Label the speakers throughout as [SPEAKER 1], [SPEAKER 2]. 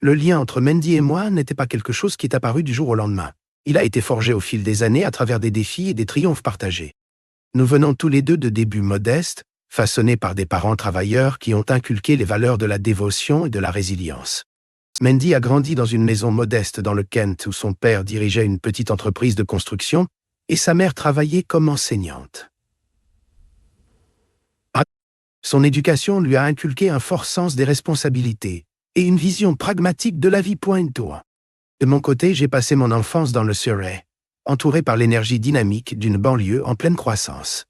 [SPEAKER 1] Le lien entre Mandy et moi n'était pas quelque chose qui est apparu du jour au lendemain. Il a été forgé au fil des années à travers des défis et des triomphes partagés. Nous venons tous les deux de débuts modestes, façonnés par des parents travailleurs qui ont inculqué les valeurs de la dévotion et de la résilience. Mandy a grandi dans une maison modeste dans le Kent où son père dirigeait une petite entreprise de construction et sa mère travaillait comme enseignante. Son éducation lui a inculqué un fort sens des responsabilités et une vision pragmatique de la vie. De mon côté, j'ai passé mon enfance dans le Surrey, entouré par l'énergie dynamique d'une banlieue en pleine croissance.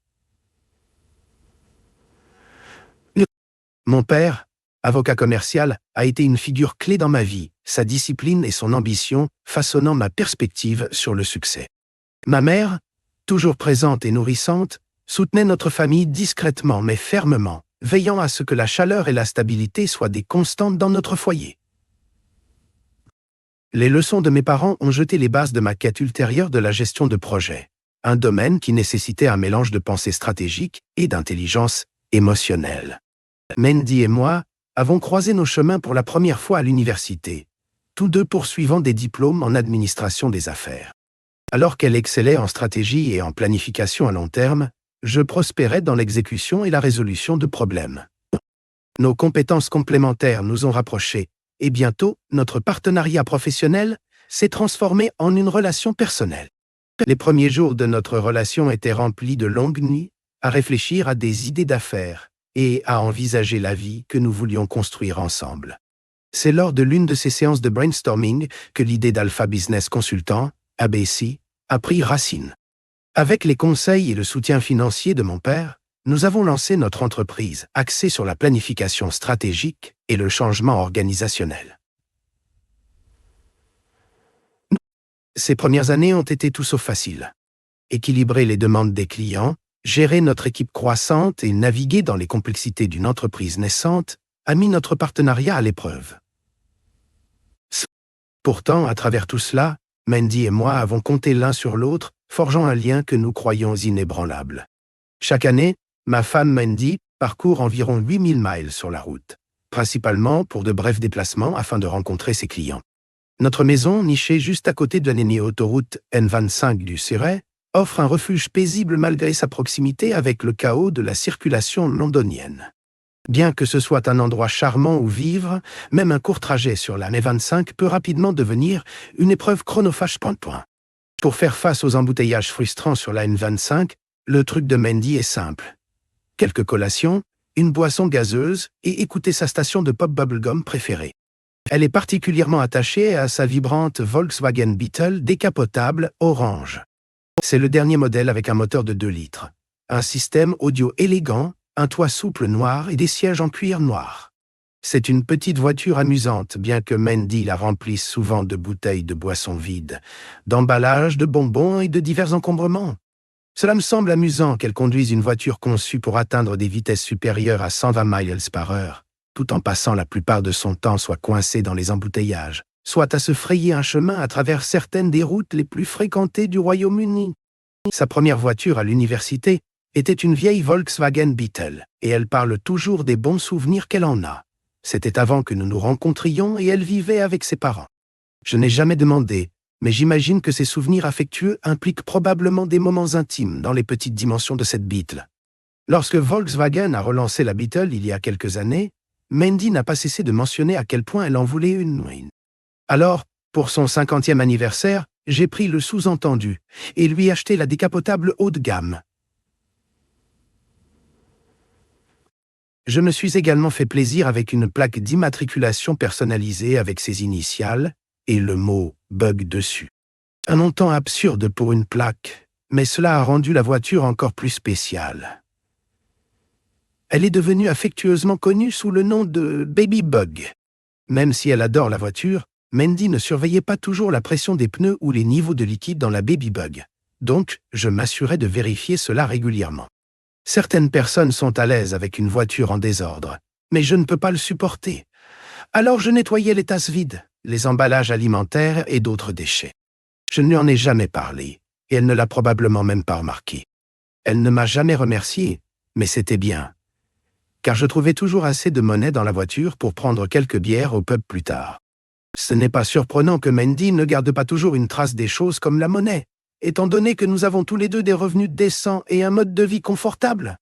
[SPEAKER 1] Mon père, avocat commercial, a été une figure clé dans ma vie, sa discipline et son ambition façonnant ma perspective sur le succès. Ma mère, toujours présente et nourrissante, soutenait notre famille discrètement mais fermement, veillant à ce que la chaleur et la stabilité soient des constantes dans notre foyer. Les leçons de mes parents ont jeté les bases de ma quête ultérieure de la gestion de projet, un domaine qui nécessitait un mélange de pensée stratégique et d'intelligence émotionnelle. Mandy et moi avons croisé nos chemins pour la première fois à l'université, tous deux poursuivant des diplômes en administration des affaires. Alors qu'elle excellait en stratégie et en planification à long terme, je prospérais dans l'exécution et la résolution de problèmes. Nos compétences complémentaires nous ont rapprochés, et bientôt, notre partenariat professionnel s'est transformé en une relation personnelle. Les premiers jours de notre relation étaient remplis de longues nuits, à réfléchir à des idées d'affaires et à envisager la vie que nous voulions construire ensemble. C'est lors de l'une de ces séances de brainstorming que l'idée d'Alpha Business Consultant, ABC, a pris racine. Avec les conseils et le soutien financier de mon père, nous avons lancé notre entreprise, axée sur la planification stratégique et le changement organisationnel. Ces premières années ont été tout sauf faciles. Équilibrer les demandes des clients, gérer notre équipe croissante et naviguer dans les complexités d'une entreprise naissante a mis notre partenariat à l'épreuve. Pourtant, à travers tout cela, Mandy et moi avons compté l'un sur l'autre, forgeant un lien que nous croyons inébranlable. Chaque année, ma femme Mandy parcourt environ 8000 miles sur la route, principalement pour de brefs déplacements afin de rencontrer ses clients. Notre maison, nichée juste à côté de la lignée autoroute N25 du Surrey, offre un refuge paisible malgré sa proximité avec le chaos de la circulation londonienne. Bien que ce soit un endroit charmant où vivre, même un court trajet sur la N25 peut rapidement devenir une épreuve chronophage. Pour faire face aux embouteillages frustrants sur la N25, le truc de Mandy est simple. Quelques collations, une boisson gazeuse et écouter sa station de pop bubblegum préférée. Elle est particulièrement attachée à sa vibrante Volkswagen Beetle décapotable orange. C'est le dernier modèle avec un moteur de 2 litres, un système audio élégant, un toit souple noir et des sièges en cuir noir. C'est une petite voiture amusante, bien que Mandy la remplisse souvent de bouteilles de boissons vides, d'emballages, de bonbons et de divers encombrements. Cela me semble amusant qu'elle conduise une voiture conçue pour atteindre des vitesses supérieures à 120 miles par heure, tout en passant la plupart de son temps soit coincée dans les embouteillages, soit à se frayer un chemin à travers certaines des routes les plus fréquentées du Royaume-Uni. Sa première voiture à l'université était une vieille Volkswagen Beetle, et elle parle toujours des bons souvenirs qu'elle en a. C'était avant que nous nous rencontrions et elle vivait avec ses parents. Je n'ai jamais demandé, mais j'imagine que ces souvenirs affectueux impliquent probablement des moments intimes dans les petites dimensions de cette Beetle. Lorsque Volkswagen a relancé la Beetle il y a quelques années, Mandy n'a pas cessé de mentionner à quel point elle en voulait une. Alors, pour son 50e anniversaire, j'ai pris le sous-entendu et lui acheté la décapotable haut de gamme. Je me suis également fait plaisir avec une plaque d'immatriculation personnalisée avec ses initiales et le mot « bug » dessus. Un montant absurde pour une plaque, mais cela a rendu la voiture encore plus spéciale. Elle est devenue affectueusement connue sous le nom de Baby Bug. Même si elle adore la voiture, Mandy ne surveillait pas toujours la pression des pneus ou les niveaux de liquide dans la Baby Bug. Donc, je m'assurais de vérifier cela régulièrement. Certaines personnes sont à l'aise avec une voiture en désordre, mais je ne peux pas le supporter. Alors je nettoyais les tasses vides, les emballages alimentaires et d'autres déchets. Je ne lui en ai jamais parlé, et elle ne l'a probablement même pas remarqué. Elle ne m'a jamais remercié, mais c'était bien, car je trouvais toujours assez de monnaie dans la voiture pour prendre quelques bières au pub plus tard. Ce n'est pas surprenant que Mandy ne garde pas toujours une trace des choses comme la monnaie, étant donné que nous avons tous les deux des revenus décents et un mode de vie confortable.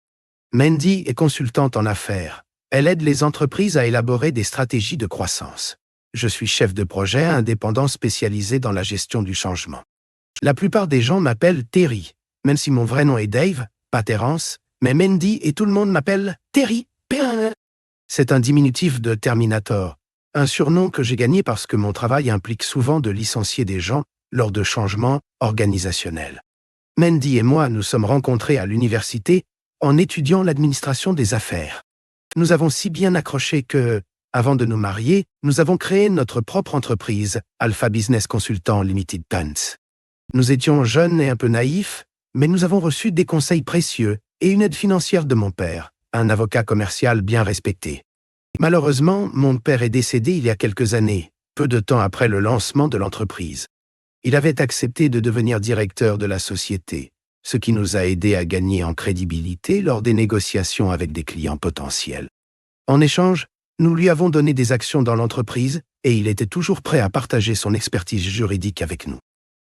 [SPEAKER 1] Mandy est consultante en affaires. Elle aide les entreprises à élaborer des stratégies de croissance. Je suis chef de projet indépendant spécialisé dans la gestion du changement. La plupart des gens m'appellent Terry, même si mon vrai nom est Dave, pas Terence, mais Mandy et tout le monde m'appelle Terry. C'est un diminutif de Terminator, un surnom que j'ai gagné parce que mon travail implique souvent de licencier des gens lors de changements organisationnels. Mandy et moi nous sommes rencontrés à l'université en étudiant l'administration des affaires. Nous avons si bien accroché que, avant de nous marier, nous avons créé notre propre entreprise, Alpha Business Consultant Limited Pants. Nous étions jeunes et un peu naïfs, mais nous avons reçu des conseils précieux et une aide financière de mon père, un avocat commercial bien respecté. Malheureusement, mon père est décédé il y a quelques années, peu de temps après le lancement de l'entreprise. Il avait accepté de devenir directeur de la société, ce qui nous a aidés à gagner en crédibilité lors des négociations avec des clients potentiels. En échange, nous lui avons donné des actions dans l'entreprise et il était toujours prêt à partager son expertise juridique avec nous.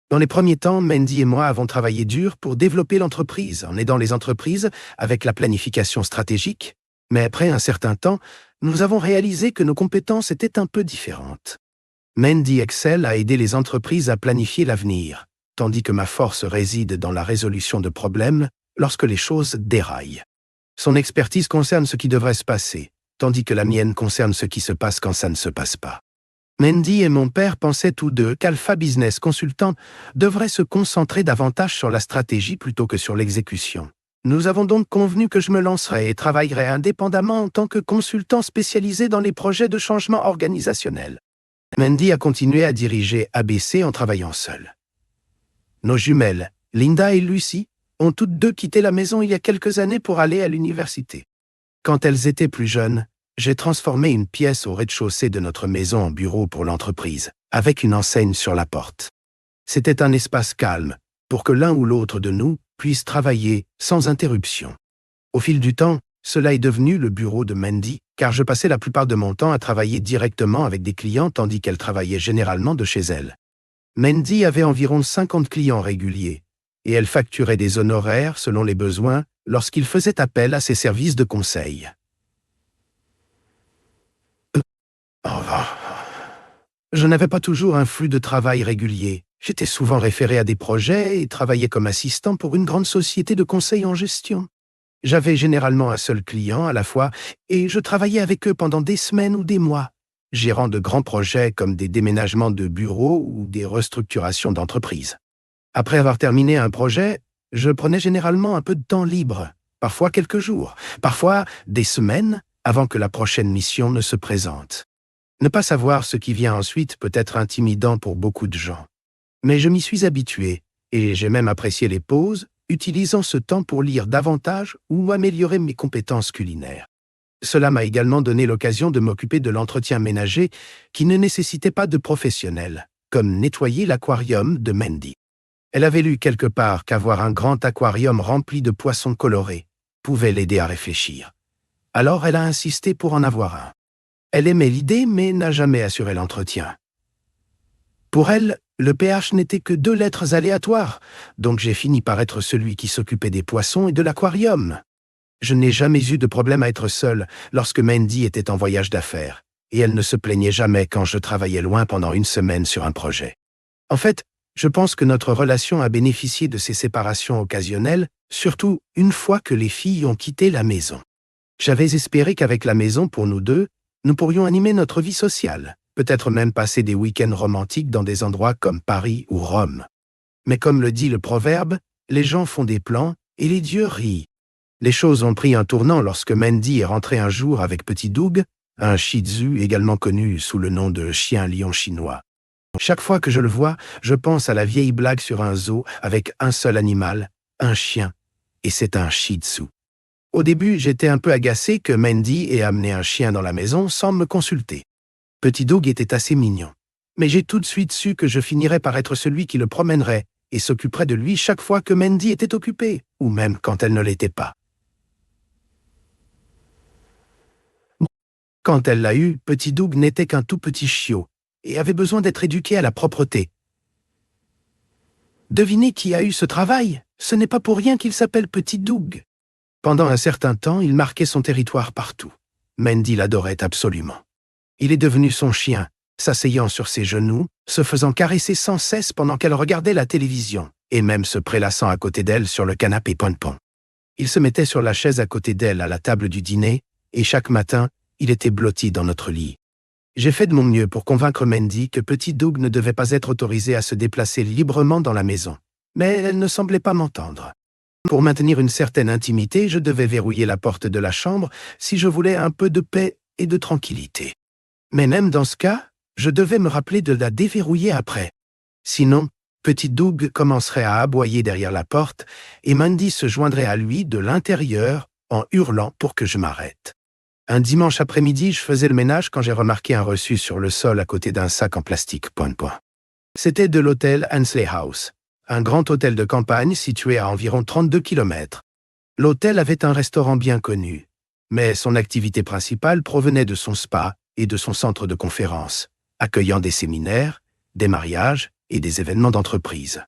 [SPEAKER 1] Dans les premiers temps, Mandy et moi avons travaillé dur pour développer l'entreprise, en aidant les entreprises avec la planification stratégique, mais après un certain temps, nous avons réalisé que nos compétences étaient un peu différentes. Mandy excelle à aider les entreprises à planifier l'avenir, tandis que ma force réside dans la résolution de problèmes lorsque les choses déraillent. Son expertise concerne ce qui devrait se passer, tandis que la mienne concerne ce qui se passe quand ça ne se passe pas. Mandy et mon père pensaient tous deux qu'Alpha Business Consultant devrait se concentrer davantage sur la stratégie plutôt que sur l'exécution. Nous avons donc convenu que je me lancerais et travaillerais indépendamment en tant que consultant spécialisé dans les projets de changement organisationnel. Mandy a continué à diriger ABC en travaillant seule. Nos jumelles, Linda et Lucy, ont toutes deux quitté la maison il y a quelques années pour aller à l'université. Quand elles étaient plus jeunes, j'ai transformé une pièce au rez-de-chaussée de notre maison en bureau pour l'entreprise, avec une enseigne sur la porte. C'était un espace calme, pour que l'un ou l'autre de nous puisse travailler sans interruption. Au fil du temps, cela est devenu le bureau de Mandy, car je passais la plupart de mon temps à travailler directement avec des clients tandis qu'elle travaillait généralement de chez elle. Mandy avait environ 50 clients réguliers, et elle facturait des honoraires selon les besoins lorsqu'il faisait appel à ses services de conseil. Je n'avais pas toujours un flux de travail régulier. J'étais souvent référé à des projets et travaillais comme assistant pour une grande société de conseil en gestion. J'avais généralement un seul client à la fois et je travaillais avec eux pendant des semaines ou des mois, gérant de grands projets comme des déménagements de bureaux ou des restructurations d'entreprises. Après avoir terminé un projet, je prenais généralement un peu de temps libre, parfois quelques jours, parfois des semaines avant que la prochaine mission ne se présente. Ne pas savoir ce qui vient ensuite peut être intimidant pour beaucoup de gens. Mais je m'y suis habitué et j'ai même apprécié les pauses, utilisant ce temps pour lire davantage ou améliorer mes compétences culinaires. Cela m'a également donné l'occasion de m'occuper de l'entretien ménager qui ne nécessitait pas de professionnels, comme nettoyer l'aquarium de Mandy. Elle avait lu quelque part qu'avoir un grand aquarium rempli de poissons colorés pouvait l'aider à réfléchir. Alors elle a insisté pour en avoir un. Elle aimait l'idée mais n'a jamais assuré l'entretien. Pour elle, le pH n'était que 2 lettres aléatoires, donc j'ai fini par être celui qui s'occupait des poissons et de l'aquarium. Je n'ai jamais eu de problème à être seul lorsque Mandy était en voyage d'affaires, et elle ne se plaignait jamais quand je travaillais loin pendant une semaine sur un projet. En fait, je pense que notre relation a bénéficié de ces séparations occasionnelles, surtout une fois que les filles ont quitté la maison. J'avais espéré qu'avec la maison pour nous deux, nous pourrions animer notre vie sociale, peut-être même passer des week-ends romantiques dans des endroits comme Paris ou Rome. Mais comme le dit le proverbe, les gens font des plans et les dieux rient. Les choses ont pris un tournant lorsque Mandy est rentrée un jour avec Petit Doug, un Shih Tzu également connu sous le nom de chien lion chinois. Chaque fois que je le vois, je pense à la vieille blague sur un zoo avec un seul animal, un chien, et c'est un Shih Tzu. Au début, j'étais un peu agacé que Mandy ait amené un chien dans la maison sans me consulter. Petit Doug était assez mignon, mais j'ai tout de suite su que je finirais par être celui qui le promènerait et s'occuperait de lui chaque fois que Mandy était occupée, ou même quand elle ne l'était pas. Quand elle l'a eu, Petit Doug n'était qu'un tout petit chiot, et avait besoin d'être éduqué à la propreté. Devinez qui a eu ce travail? Ce n'est pas pour rien qu'il s'appelle Petit Doug. Pendant un certain temps, il marquait son territoire partout. Mandy l'adorait absolument. Il est devenu son chien, s'asseyant sur ses genoux, se faisant caresser sans cesse pendant qu'elle regardait la télévision, et même se prélassant à côté d'elle sur le canapé pon-pon. Il se mettait sur la chaise à côté d'elle à la table du dîner, et chaque matin, il était blotti dans notre lit. J'ai fait de mon mieux pour convaincre Mandy que Petit Doug ne devait pas être autorisé à se déplacer librement dans la maison. Mais elle ne semblait pas m'entendre. Pour maintenir une certaine intimité, je devais verrouiller la porte de la chambre si je voulais un peu de paix et de tranquillité. Mais même dans ce cas, je devais me rappeler de la déverrouiller après. Sinon, Petit Doug commencerait à aboyer derrière la porte et Mandy se joindrait à lui de l'intérieur en hurlant pour que je m'arrête. Un dimanche après-midi, je faisais le ménage quand j'ai remarqué un reçu sur le sol à côté d'un sac en plastique point-point. C'était de l'hôtel Ansley House, un grand hôtel de campagne situé à environ 32 km. L'hôtel avait un restaurant bien connu, mais son activité principale provenait de son spa et de son centre de conférence, accueillant des séminaires, des mariages et des événements d'entreprise.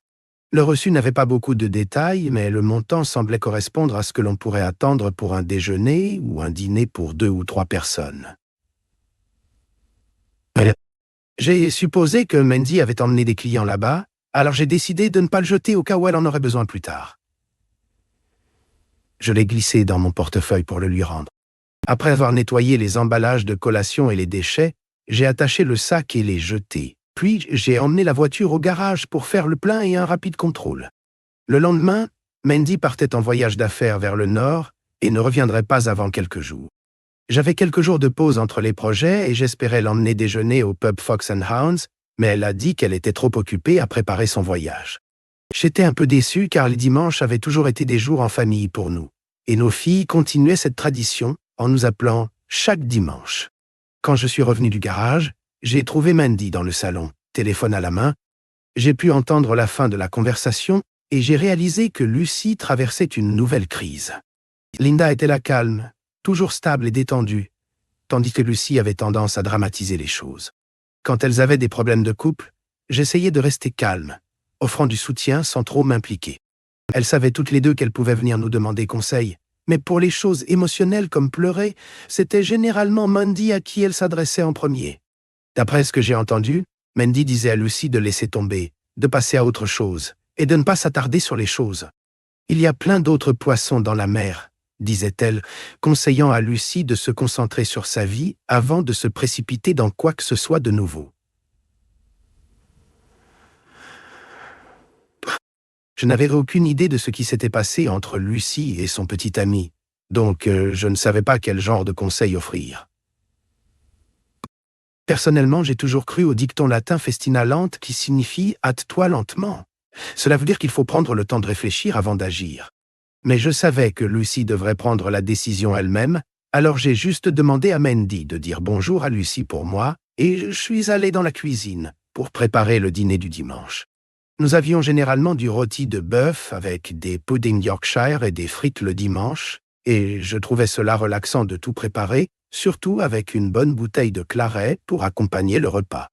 [SPEAKER 1] Le reçu n'avait pas beaucoup de détails, mais le montant semblait correspondre à ce que l'on pourrait attendre pour un déjeuner ou un dîner pour 2 ou 3 personnes. J'ai supposé que Mandy avait emmené des clients là-bas, alors j'ai décidé de ne pas le jeter au cas où elle en aurait besoin plus tard. Je l'ai glissé dans mon portefeuille pour le lui rendre. Après avoir nettoyé les emballages de collation et les déchets, j'ai attaché le sac et l'ai jeté. Puis, j'ai emmené la voiture au garage pour faire le plein et un rapide contrôle. Le lendemain, Mandy partait en voyage d'affaires vers le nord et ne reviendrait pas avant quelques jours. J'avais quelques jours de pause entre les projets et j'espérais l'emmener déjeuner au pub Fox and Hounds, mais elle a dit qu'elle était trop occupée à préparer son voyage. J'étais un peu déçu car les dimanches avaient toujours été des jours en famille pour nous, et nos filles continuaient cette tradition en nous appelant chaque dimanche. Quand je suis revenu du garage, j'ai trouvé Mandy dans le salon, téléphone à la main. J'ai pu entendre la fin de la conversation et j'ai réalisé que Lucy traversait une nouvelle crise. Linda était là calme, toujours stable et détendue, tandis que Lucy avait tendance à dramatiser les choses. Quand elles avaient des problèmes de couple, j'essayais de rester calme, offrant du soutien sans trop m'impliquer. Elles savaient toutes les deux qu'elles pouvaient venir nous demander conseil, mais pour les choses émotionnelles comme pleurer, c'était généralement Mandy à qui elles s'adressaient en premier. D'après ce que j'ai entendu, Mandy disait à Lucy de laisser tomber, de passer à autre chose, et de ne pas s'attarder sur les choses. Il y a plein d'autres poissons dans la mer, disait-elle, conseillant à Lucy de se concentrer sur sa vie avant de se précipiter dans quoi que ce soit de nouveau. Je n'avais aucune idée de ce qui s'était passé entre Lucy et son petit ami, donc je ne savais pas quel genre de conseil offrir. Personnellement, j'ai toujours cru au dicton latin festina lente qui signifie « hâte-toi lentement ». Cela veut dire qu'il faut prendre le temps de réfléchir avant d'agir. Mais je savais que Lucy devrait prendre la décision elle-même, alors j'ai juste demandé à Mandy de dire bonjour à Lucy pour moi, et je suis allé dans la cuisine pour préparer le dîner du dimanche. Nous avions généralement du rôti de bœuf avec des puddings Yorkshire et des frites le dimanche, et je trouvais cela relaxant de tout préparer, surtout avec une bonne bouteille de claret pour accompagner le repas.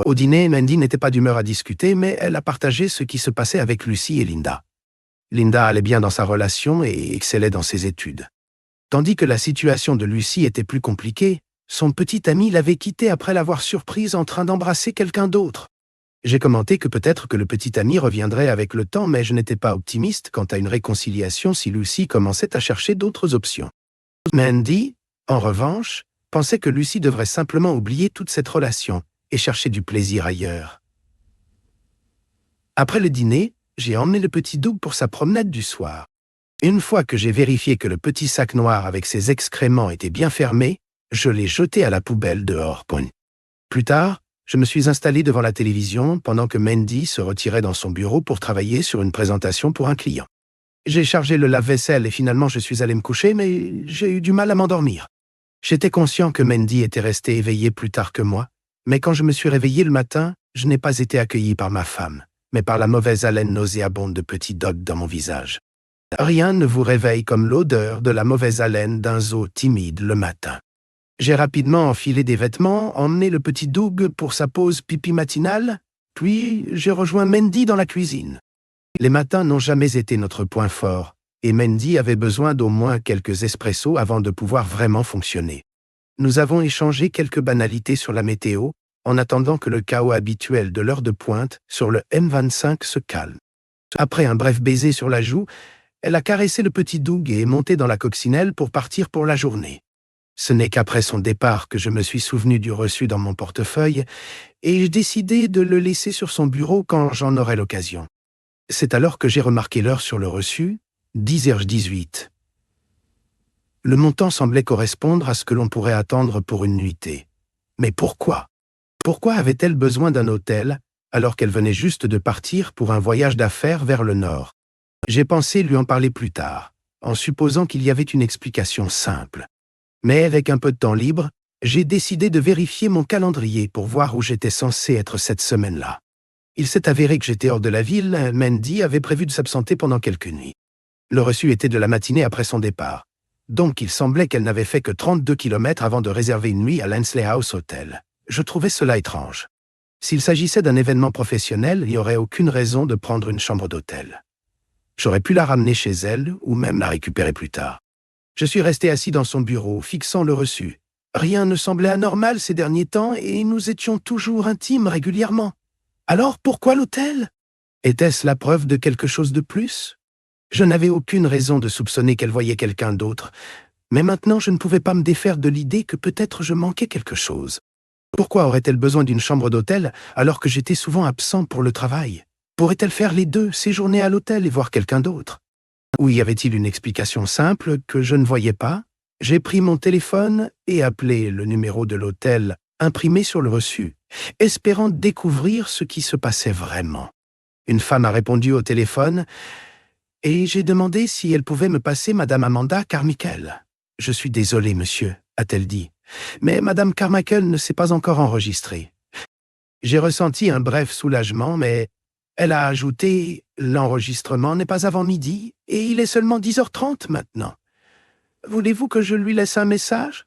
[SPEAKER 1] Au dîner, Mandy n'était pas d'humeur à discuter, mais elle a partagé ce qui se passait avec Lucy et Linda. Linda allait bien dans sa relation et excellait dans ses études. Tandis que la situation de Lucy était plus compliquée, son petit ami l'avait quittée après l'avoir surprise en train d'embrasser quelqu'un d'autre. J'ai commenté que peut-être que le petit ami reviendrait avec le temps, mais je n'étais pas optimiste quant à une réconciliation si Lucy commençait à chercher d'autres options. Mandy, en revanche, pensait que Lucy devrait simplement oublier toute cette relation et chercher du plaisir ailleurs. Après le dîner, j'ai emmené le petit Doug pour sa promenade du soir. Une fois que j'ai vérifié que le petit sac noir avec ses excréments était bien fermé, je l'ai jeté à la poubelle dehors. Plus tard, je me suis installé devant la télévision pendant que Mandy se retirait dans son bureau pour travailler sur une présentation pour un client. J'ai chargé le lave-vaisselle et finalement je suis allé me coucher, mais j'ai eu du mal à m'endormir. J'étais conscient que Mandy était restée éveillée plus tard que moi, mais quand je me suis réveillé le matin, je n'ai pas été accueilli par ma femme, mais par la mauvaise haleine nauséabonde de Petit Doug dans mon visage. Rien ne vous réveille comme l'odeur de la mauvaise haleine d'un zoo timide le matin. J'ai rapidement enfilé des vêtements, emmené le petit Doug pour sa pause pipi matinale, puis j'ai rejoint Mandy dans la cuisine. Les matins n'ont jamais été notre point fort, et Mandy avait besoin d'au moins quelques espressos avant de pouvoir vraiment fonctionner. Nous avons échangé quelques banalités sur la météo, en attendant que le chaos habituel de l'heure de pointe sur le M25 se calme. Après un bref baiser sur la joue, elle a caressé le petit Doug et est montée dans la coccinelle pour partir pour la journée. Ce n'est qu'après son départ que je me suis souvenu du reçu dans mon portefeuille et j'ai décidé de le laisser sur son bureau quand j'en aurai l'occasion. C'est alors que j'ai remarqué l'heure sur le reçu, 10h18. Le montant semblait correspondre à ce que l'on pourrait attendre pour une nuitée. Mais pourquoi? Pourquoi avait-elle besoin d'un hôtel alors qu'elle venait juste de partir pour un voyage d'affaires vers le nord? J'ai pensé lui en parler plus tard, en supposant qu'il y avait une explication simple. Mais avec un peu de temps libre, j'ai décidé de vérifier mon calendrier pour voir où j'étais censé être cette semaine-là. Il s'est avéré que j'étais hors de la ville, Mandy avait prévu de s'absenter pendant quelques nuits. Le reçu était de la matinée après son départ. Donc il semblait qu'elle n'avait fait que 32 kilomètres avant de réserver une nuit à l'Hensley House Hotel. Je trouvais cela étrange. S'il s'agissait d'un événement professionnel, il n'y aurait aucune raison de prendre une chambre d'hôtel. J'aurais pu la ramener chez elle ou même la récupérer plus tard. Je suis resté assis dans son bureau, fixant le reçu. Rien ne semblait anormal ces derniers temps et nous étions toujours intimes régulièrement. Alors pourquoi l'hôtel? Était-ce la preuve de quelque chose de plus? Je n'avais aucune raison de soupçonner qu'elle voyait quelqu'un d'autre, mais maintenant je ne pouvais pas me défaire de l'idée que peut-être je manquais quelque chose. Pourquoi aurait-elle besoin d'une chambre d'hôtel alors que j'étais souvent absent pour le travail? Pourrait-elle faire les deux, séjourner à l'hôtel et voir quelqu'un d'autre? Ou y avait-il une explication simple que je ne voyais pas? J'ai pris mon téléphone et appelé le numéro de l'hôtel imprimé sur le reçu, espérant découvrir ce qui se passait vraiment. Une femme a répondu au téléphone et j'ai demandé si elle pouvait me passer Madame Amanda Carmichael. « Je suis désolée, monsieur, » a-t-elle dit, « mais Madame Carmichael ne s'est pas encore enregistrée. » J'ai ressenti un bref soulagement, mais elle a ajouté « L'enregistrement n'est pas avant midi et il est seulement 10h30 maintenant. Voulez-vous que je lui laisse un message? »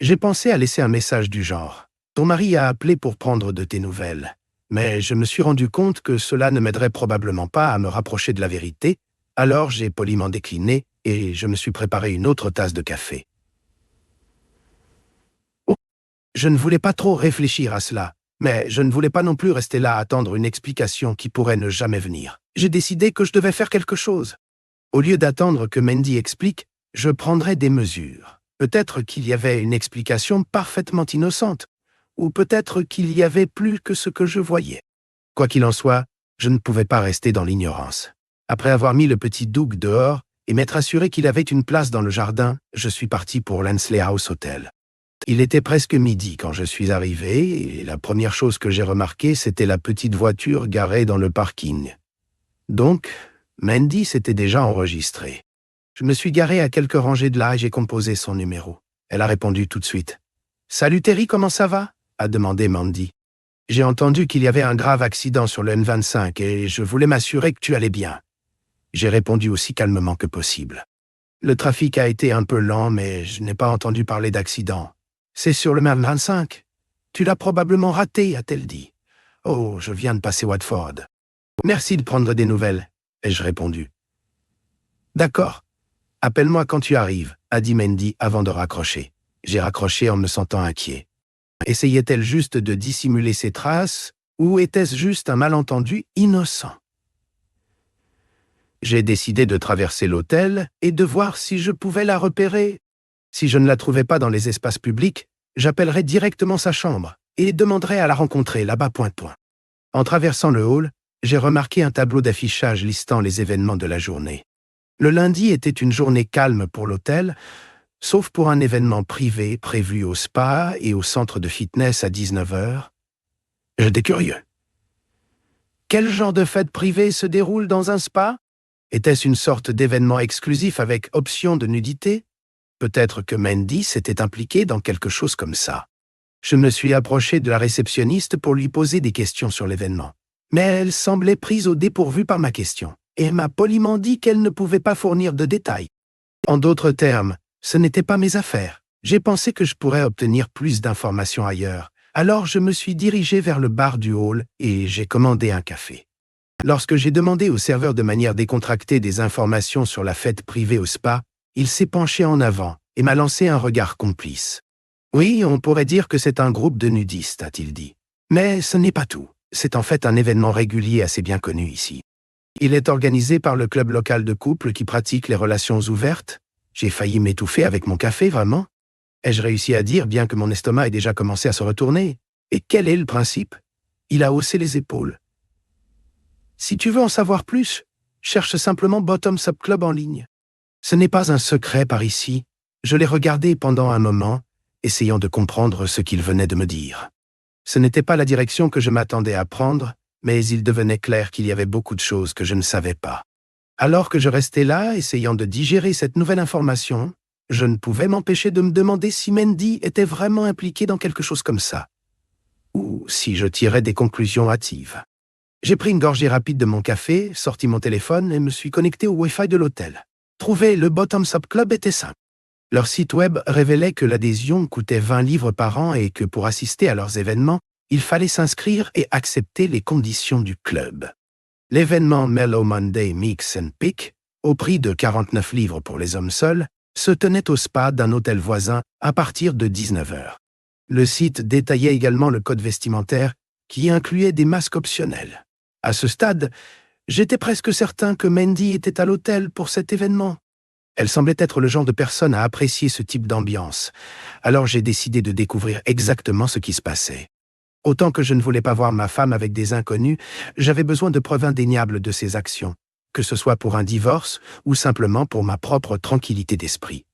[SPEAKER 1] J'ai pensé à laisser un message du genre « Ton mari a appelé pour prendre de tes nouvelles. » Mais je me suis rendu compte que cela ne m'aiderait probablement pas à me rapprocher de la vérité, alors j'ai poliment décliné et je me suis préparé une autre tasse de café. Oh, je ne voulais pas trop réfléchir à cela, mais je ne voulais pas non plus rester là à attendre une explication qui pourrait ne jamais venir. J'ai décidé que je devais faire quelque chose. Au lieu d'attendre que Mandy explique, je prendrais des mesures. Peut-être qu'il y avait une explication parfaitement innocente, ou peut-être qu'il y avait plus que ce que je voyais. Quoi qu'il en soit, je ne pouvais pas rester dans l'ignorance. Après avoir mis le petit Doug dehors et m'être assuré qu'il avait une place dans le jardin, je suis parti pour l'Hensley House Hotel. Il était presque midi quand je suis arrivé et la première chose que j'ai remarquée, c'était la petite voiture garée dans le parking. Donc, Mandy s'était déjà enregistrée. Je me suis garé à quelques rangées de là et j'ai composé son numéro. Elle a répondu tout de suite. « Salut Terry, comment ça va ?» a demandé Mandy. « J'ai entendu qu'il y avait un grave accident sur le N25 et je voulais m'assurer que tu allais bien. » J'ai répondu aussi calmement que possible. « Le trafic a été un peu lent, mais je n'ai pas entendu parler d'accident. C'est sur le N25. Tu l'as probablement raté, a-t-elle dit. « Oh, je viens de passer Watford. »« Merci de prendre des nouvelles, » ai-je répondu. « D'accord. Appelle-moi quand tu arrives, » a dit Mandy avant de raccrocher. J'ai raccroché en me sentant inquiet. Essayait-elle juste de dissimuler ses traces, ou était-ce juste un malentendu innocent? J'ai décidé de traverser l'hôtel et de voir si je pouvais la repérer. Si je ne la trouvais pas dans les espaces publics, j'appellerais directement sa chambre et demanderais à la rencontrer là-bas point. En traversant le hall, j'ai remarqué un tableau d'affichage listant les événements de la journée. Le lundi était une journée calme pour l'hôtel, sauf pour un événement privé prévu au spa et au centre de fitness à 19h. J'étais curieux. Quel genre de fête privée se déroule dans un spa? Était-ce une sorte d'événement exclusif avec option de nudité? Peut-être que Mandy s'était impliquée dans quelque chose comme ça. Je me suis approché de la réceptionniste pour lui poser des questions sur l'événement. Mais elle semblait prise au dépourvu par ma question, et m'a poliment dit qu'elle ne pouvait pas fournir de détails. En d'autres termes, ce n'était pas mes affaires. J'ai pensé que je pourrais obtenir plus d'informations ailleurs. Alors je me suis dirigé vers le bar du hall et j'ai commandé un café. Lorsque j'ai demandé au serveur de manière décontractée des informations sur la fête privée au spa, il s'est penché en avant et m'a lancé un regard complice. « Oui, on pourrait dire que c'est un groupe de nudistes, a-t-il dit. Mais ce n'est pas tout. C'est en fait un événement régulier assez bien connu ici. Il est organisé par le club local de couples qui pratiquent les relations ouvertes. J'ai failli m'étouffer avec mon café, vraiment. Ai-je réussi à dire, bien que mon estomac ait déjà commencé à se retourner? Et quel est le principe? Il a haussé les épaules. Si tu veux en savoir plus, cherche simplement Bottoms Up Club en ligne. Ce n'est pas un secret par ici. Je l'ai regardé pendant un moment, essayant de comprendre ce qu'il venait de me dire. Ce n'était pas la direction que je m'attendais à prendre, mais il devenait clair qu'il y avait beaucoup de choses que je ne savais pas. Alors que je restais là, essayant de digérer cette nouvelle information, je ne pouvais m'empêcher de me demander si Mandy était vraiment impliquée dans quelque chose comme ça, ou si je tirais des conclusions hâtives. J'ai pris une gorgée rapide de mon café, sorti mon téléphone et me suis connecté au Wi-Fi de l'hôtel. Trouver le Bottoms Up Club était simple. Leur site web révélait que l'adhésion coûtait 20 livres par an et que pour assister à leurs événements, il fallait s'inscrire et accepter les conditions du club. L'événement Mellow Monday Mix and Pick, au prix de 49 livres pour les hommes seuls, se tenait au spa d'un hôtel voisin à partir de 19h. Le site détaillait également le code vestimentaire qui incluait des masques optionnels. À ce stade, j'étais presque certain que Mandy était à l'hôtel pour cet événement. Elle semblait être le genre de personne à apprécier ce type d'ambiance. Alors j'ai décidé de découvrir exactement ce qui se passait. Autant que je ne voulais pas voir ma femme avec des inconnus, j'avais besoin de preuves indéniables de ses actions, que ce soit pour un divorce ou simplement pour ma propre tranquillité d'esprit.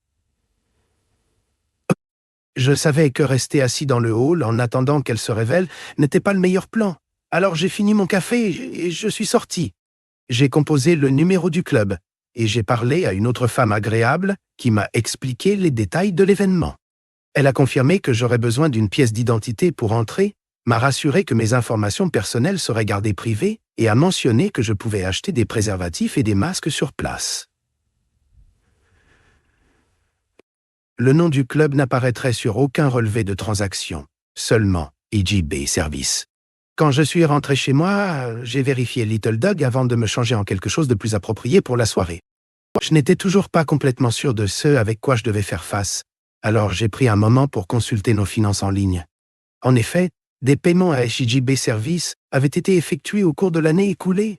[SPEAKER 1] Je savais que rester assis dans le hall en attendant qu'elle se révèle n'était pas le meilleur plan. Alors j'ai fini mon café et je suis sorti. J'ai composé le numéro du club et j'ai parlé à une autre femme agréable qui m'a expliqué les détails de l'événement. Elle a confirmé que j'aurais besoin d'une pièce d'identité pour entrer, m'a rassuré que mes informations personnelles seraient gardées privées et a mentionné que je pouvais acheter des préservatifs et des masques sur place. Le nom du club n'apparaîtrait sur aucun relevé de transaction, seulement EGB Service. Quand je suis rentré chez moi, j'ai vérifié Little Dog avant de me changer en quelque chose de plus approprié pour la soirée. Je n'étais toujours pas complètement sûr de ce avec quoi je devais faire face, alors j'ai pris un moment pour consulter nos finances en ligne. En effet, des paiements à EGB Service avaient été effectués au cours de l'année écoulée.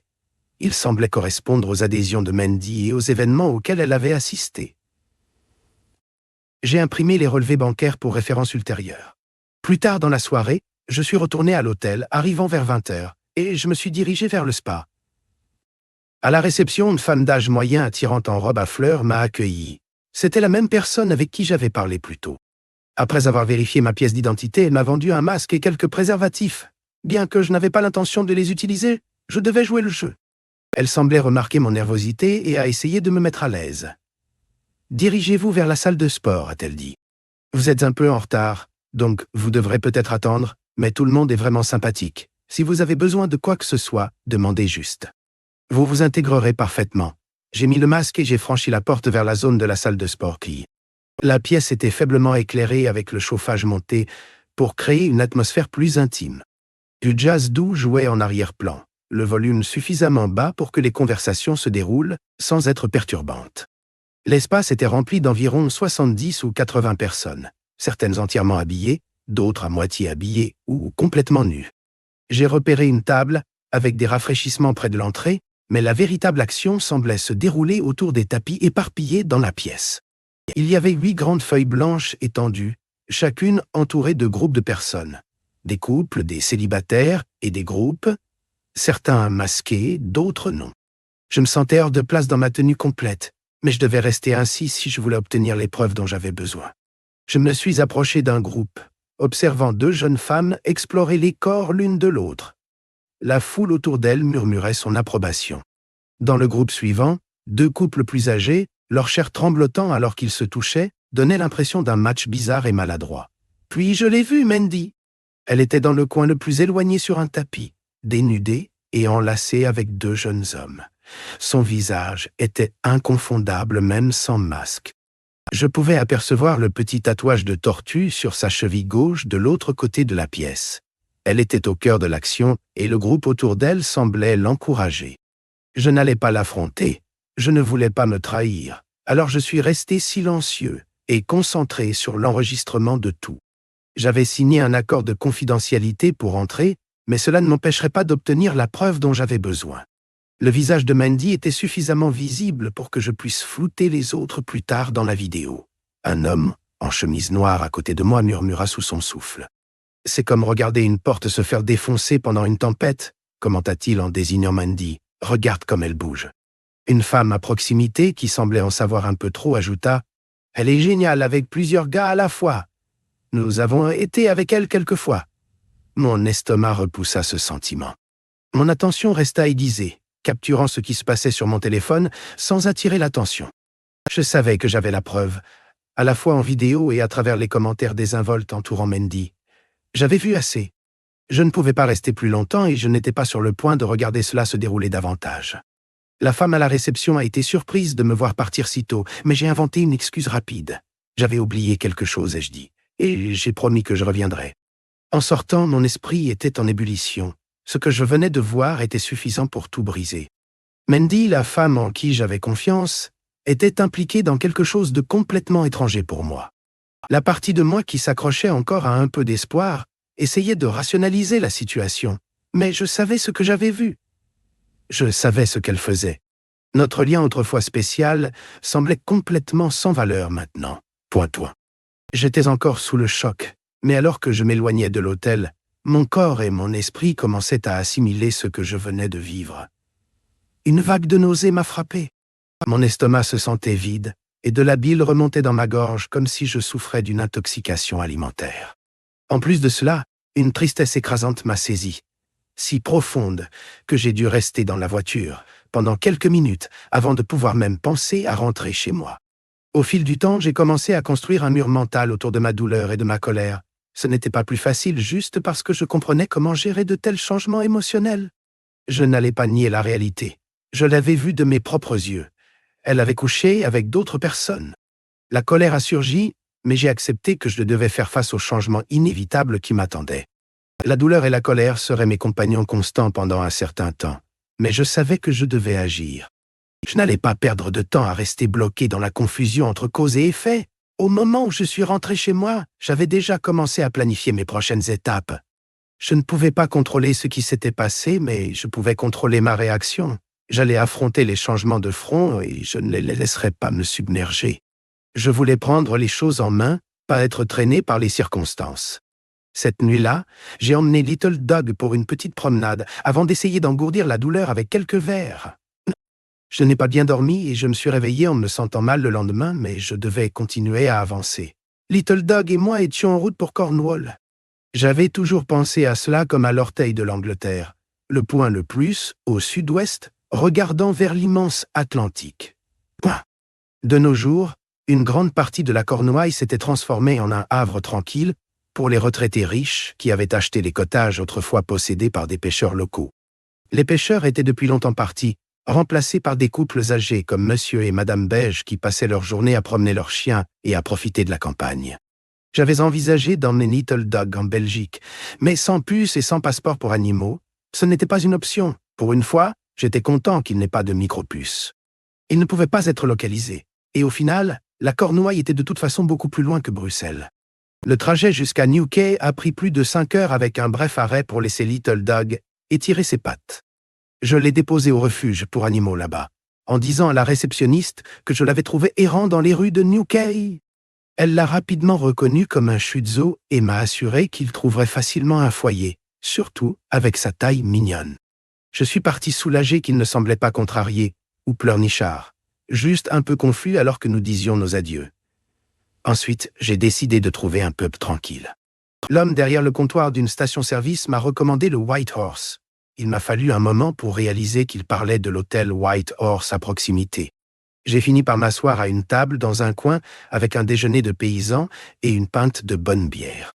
[SPEAKER 1] Ils semblaient correspondre aux adhésions de Mandy et aux événements auxquels elle avait assisté. J'ai imprimé les relevés bancaires pour référence ultérieure. Plus tard dans la soirée, je suis retourné à l'hôtel, arrivant vers 20h, et je me suis dirigé vers le spa. À la réception, une femme d'âge moyen attirante en robe à fleurs m'a accueilli. C'était la même personne avec qui j'avais parlé plus tôt. Après avoir vérifié ma pièce d'identité, elle m'a vendu un masque et quelques préservatifs. Bien que je n'avais pas l'intention de les utiliser, je devais jouer le jeu. Elle semblait remarquer mon nervosité et a essayé de me mettre à l'aise. « Dirigez-vous vers la salle de sport », a-t-elle dit. « Vous êtes un peu en retard, donc vous devrez peut-être attendre, mais tout le monde est vraiment sympathique. Si vous avez besoin de quoi que ce soit, demandez juste. Vous vous intégrerez parfaitement. » J'ai mis le masque et j'ai franchi la porte vers la zone de la salle de sport qui... La pièce était faiblement éclairée avec le chauffage monté pour créer une atmosphère plus intime. Du jazz doux jouait en arrière-plan, le volume suffisamment bas pour que les conversations se déroulent sans être perturbantes. L'espace était rempli d'environ 70 ou 80 personnes, certaines entièrement habillées, d'autres à moitié habillées ou complètement nues. J'ai repéré une table avec des rafraîchissements près de l'entrée, mais la véritable action semblait se dérouler autour des tapis éparpillés dans la pièce. Il y avait 8 grandes feuilles blanches étendues, chacune entourée de groupes de personnes. Des couples, des célibataires et des groupes, certains masqués, d'autres non. Je me sentais hors de place dans ma tenue complète, mais je devais rester ainsi si je voulais obtenir les preuves dont j'avais besoin. Je me suis approché d'un groupe, observant 2 jeunes femmes explorer les corps l'une de l'autre. La foule autour d'elles murmurait son approbation. Dans le groupe suivant, 2 couples plus âgés, leur chair tremblotant alors qu'ils se touchaient, donnait l'impression d'un match bizarre et maladroit. Puis je l'ai vue, Mandy. Elle était dans le coin le plus éloigné sur un tapis, dénudée et enlacée avec 2 jeunes hommes. Son visage était inconfondable même sans masque. Je pouvais apercevoir le petit tatouage de tortue sur sa cheville gauche de l'autre côté de la pièce. Elle était au cœur de l'action et le groupe autour d'elle semblait l'encourager. Je n'allais pas l'affronter, je ne voulais pas me trahir, alors je suis resté silencieux et concentré sur l'enregistrement de tout. J'avais signé un accord de confidentialité pour entrer, mais cela ne m'empêcherait pas d'obtenir la preuve dont j'avais besoin. Le visage de Mandy était suffisamment visible pour que je puisse flouter les autres plus tard dans la vidéo. Un homme, en chemise noire à côté de moi, murmura sous son souffle. « C'est comme regarder une porte se faire défoncer pendant une tempête », commenta-t-il en désignant Mandy. « Regarde comme elle bouge. » Une femme à proximité, qui semblait en savoir un peu trop, ajouta « Elle est géniale avec plusieurs gars à la fois. Nous avons été avec elle quelquefois. » Mon estomac repoussa ce sentiment. Mon attention resta aiguisée, capturant ce qui se passait sur mon téléphone sans attirer l'attention. Je savais que j'avais la preuve, à la fois en vidéo et à travers les commentaires désinvoltes entourant Mandy. J'avais vu assez. Je ne pouvais pas rester plus longtemps et je n'étais pas sur le point de regarder cela se dérouler davantage. La femme à la réception a été surprise de me voir partir si tôt, mais j'ai inventé une excuse rapide. J'avais oublié quelque chose, ai-je dit, et j'ai promis que je reviendrais. En sortant, mon esprit était en ébullition. Ce que je venais de voir était suffisant pour tout briser. Mandy, la femme en qui j'avais confiance, était impliquée dans quelque chose de complètement étranger pour moi. La partie de moi qui s'accrochait encore à un peu d'espoir essayait de rationaliser la situation, mais je savais ce que j'avais vu. Je savais ce qu'elle faisait. Notre lien autrefois spécial semblait complètement sans valeur maintenant. Point. J'étais encore sous le choc, mais alors que je m'éloignais de l'hôtel, mon corps et mon esprit commençaient à assimiler ce que je venais de vivre. Une vague de nausée m'a frappé. Mon estomac se sentait vide, et de la bile remontait dans ma gorge comme si je souffrais d'une intoxication alimentaire. En plus de cela, une tristesse écrasante m'a saisi, si profonde que j'ai dû rester dans la voiture pendant quelques minutes avant de pouvoir même penser à rentrer chez moi. Au fil du temps, j'ai commencé à construire un mur mental autour de ma douleur et de ma colère. Ce n'était pas plus facile juste parce que je comprenais comment gérer de tels changements émotionnels. Je n'allais pas nier la réalité. Je l'avais vue de mes propres yeux. Elle avait couché avec d'autres personnes. La colère a surgi, mais j'ai accepté que je devais faire face aux changements inévitables qui m'attendaient. La douleur et la colère seraient mes compagnons constants pendant un certain temps, mais je savais que je devais agir. Je n'allais pas perdre de temps à rester bloqué dans la confusion entre cause et effet. Au moment où je suis rentré chez moi, j'avais déjà commencé à planifier mes prochaines étapes. Je ne pouvais pas contrôler ce qui s'était passé, mais je pouvais contrôler ma réaction. J'allais affronter les changements de front et je ne les laisserais pas me submerger. Je voulais prendre les choses en main, pas être traîné par les circonstances. Cette nuit-là, j'ai emmené Little Dog pour une petite promenade avant d'essayer d'engourdir la douleur avec quelques verres. Je n'ai pas bien dormi et je me suis réveillé en me sentant mal le lendemain, mais je devais continuer à avancer. Little Dog et moi étions en route pour Cornwall. J'avais toujours pensé à cela comme à l'orteil de l'Angleterre, le point le plus, au sud-ouest, regardant vers l'immense Atlantique. De nos jours, une grande partie de la Cornouaille s'était transformée en un havre tranquille pour les retraités riches qui avaient acheté les cottages autrefois possédés par des pêcheurs locaux. Les pêcheurs étaient depuis longtemps partis, remplacés par des couples âgés comme Monsieur et Madame Beige qui passaient leur journée à promener leurs chiens et à profiter de la campagne. J'avais envisagé d'emmener Little Dog en Belgique, mais sans puce et sans passeport pour animaux, ce n'était pas une option. Pour une fois, j'étais content qu'il n'ait pas de micropuce. Il ne pouvait pas être localisé, et au final, la Cornouaille était de toute façon beaucoup plus loin que Bruxelles. Le trajet jusqu'à Newquay a pris plus de 5 heures avec un bref arrêt pour laisser Little Dog étirer ses pattes. Je l'ai déposé au refuge pour animaux là-bas, en disant à la réceptionniste que je l'avais trouvé errant dans les rues de Newquay. Elle l'a rapidement reconnu comme un Shih Tzu et m'a assuré qu'il trouverait facilement un foyer, surtout avec sa taille mignonne. Je suis parti soulagé qu'il ne semblait pas contrarié ou pleurnichard, juste un peu confus alors que nous disions nos adieux. Ensuite, j'ai décidé de trouver un pub tranquille. L'homme derrière le comptoir d'une station-service m'a recommandé le White Horse. Il m'a fallu un moment pour réaliser qu'il parlait de l'hôtel White Horse à proximité. J'ai fini par m'asseoir à une table dans un coin avec un déjeuner de paysans et une pinte de bonne bière.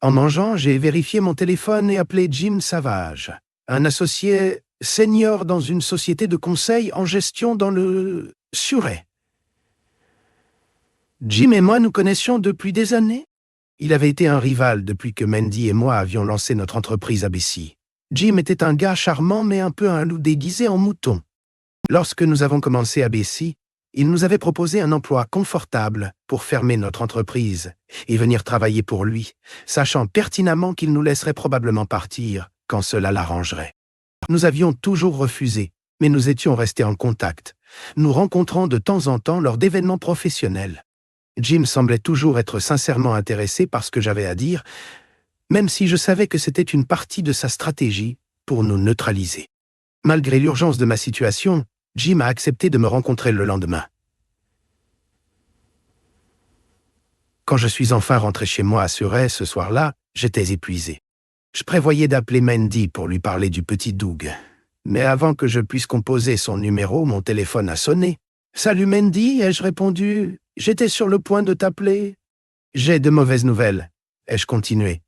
[SPEAKER 1] En mangeant, j'ai vérifié mon téléphone et appelé Jim Savage, un associé senior dans une société de conseil en gestion dans le Surrey. Jim et moi nous connaissions depuis des années. Il avait été un rival depuis que Mandy et moi avions lancé notre entreprise à Bessie. Jim était un gars charmant mais un peu un loup déguisé en mouton. Lorsque nous avons commencé à Bessie, il nous avait proposé un emploi confortable pour fermer notre entreprise et venir travailler pour lui, sachant pertinemment qu'il nous laisserait probablement partir quand cela l'arrangerait. Nous avions toujours refusé, mais nous étions restés en contact, nous rencontrant de temps en temps lors d'événements professionnels. Jim semblait toujours être sincèrement intéressé par ce que j'avais à dire, même si je savais que c'était une partie de sa stratégie pour nous neutraliser. Malgré l'urgence de ma situation, Jim a accepté de me rencontrer le lendemain. Quand je suis enfin rentré chez moi à Surrey ce soir-là, j'étais épuisé. Je prévoyais d'appeler Mandy pour lui parler du petit Doug. Mais avant que je puisse composer son numéro, mon téléphone a sonné. « Salut Mandy », ai-je répondu. « J'étais sur le point de t'appeler. »« J'ai de mauvaises nouvelles », ai-je continué.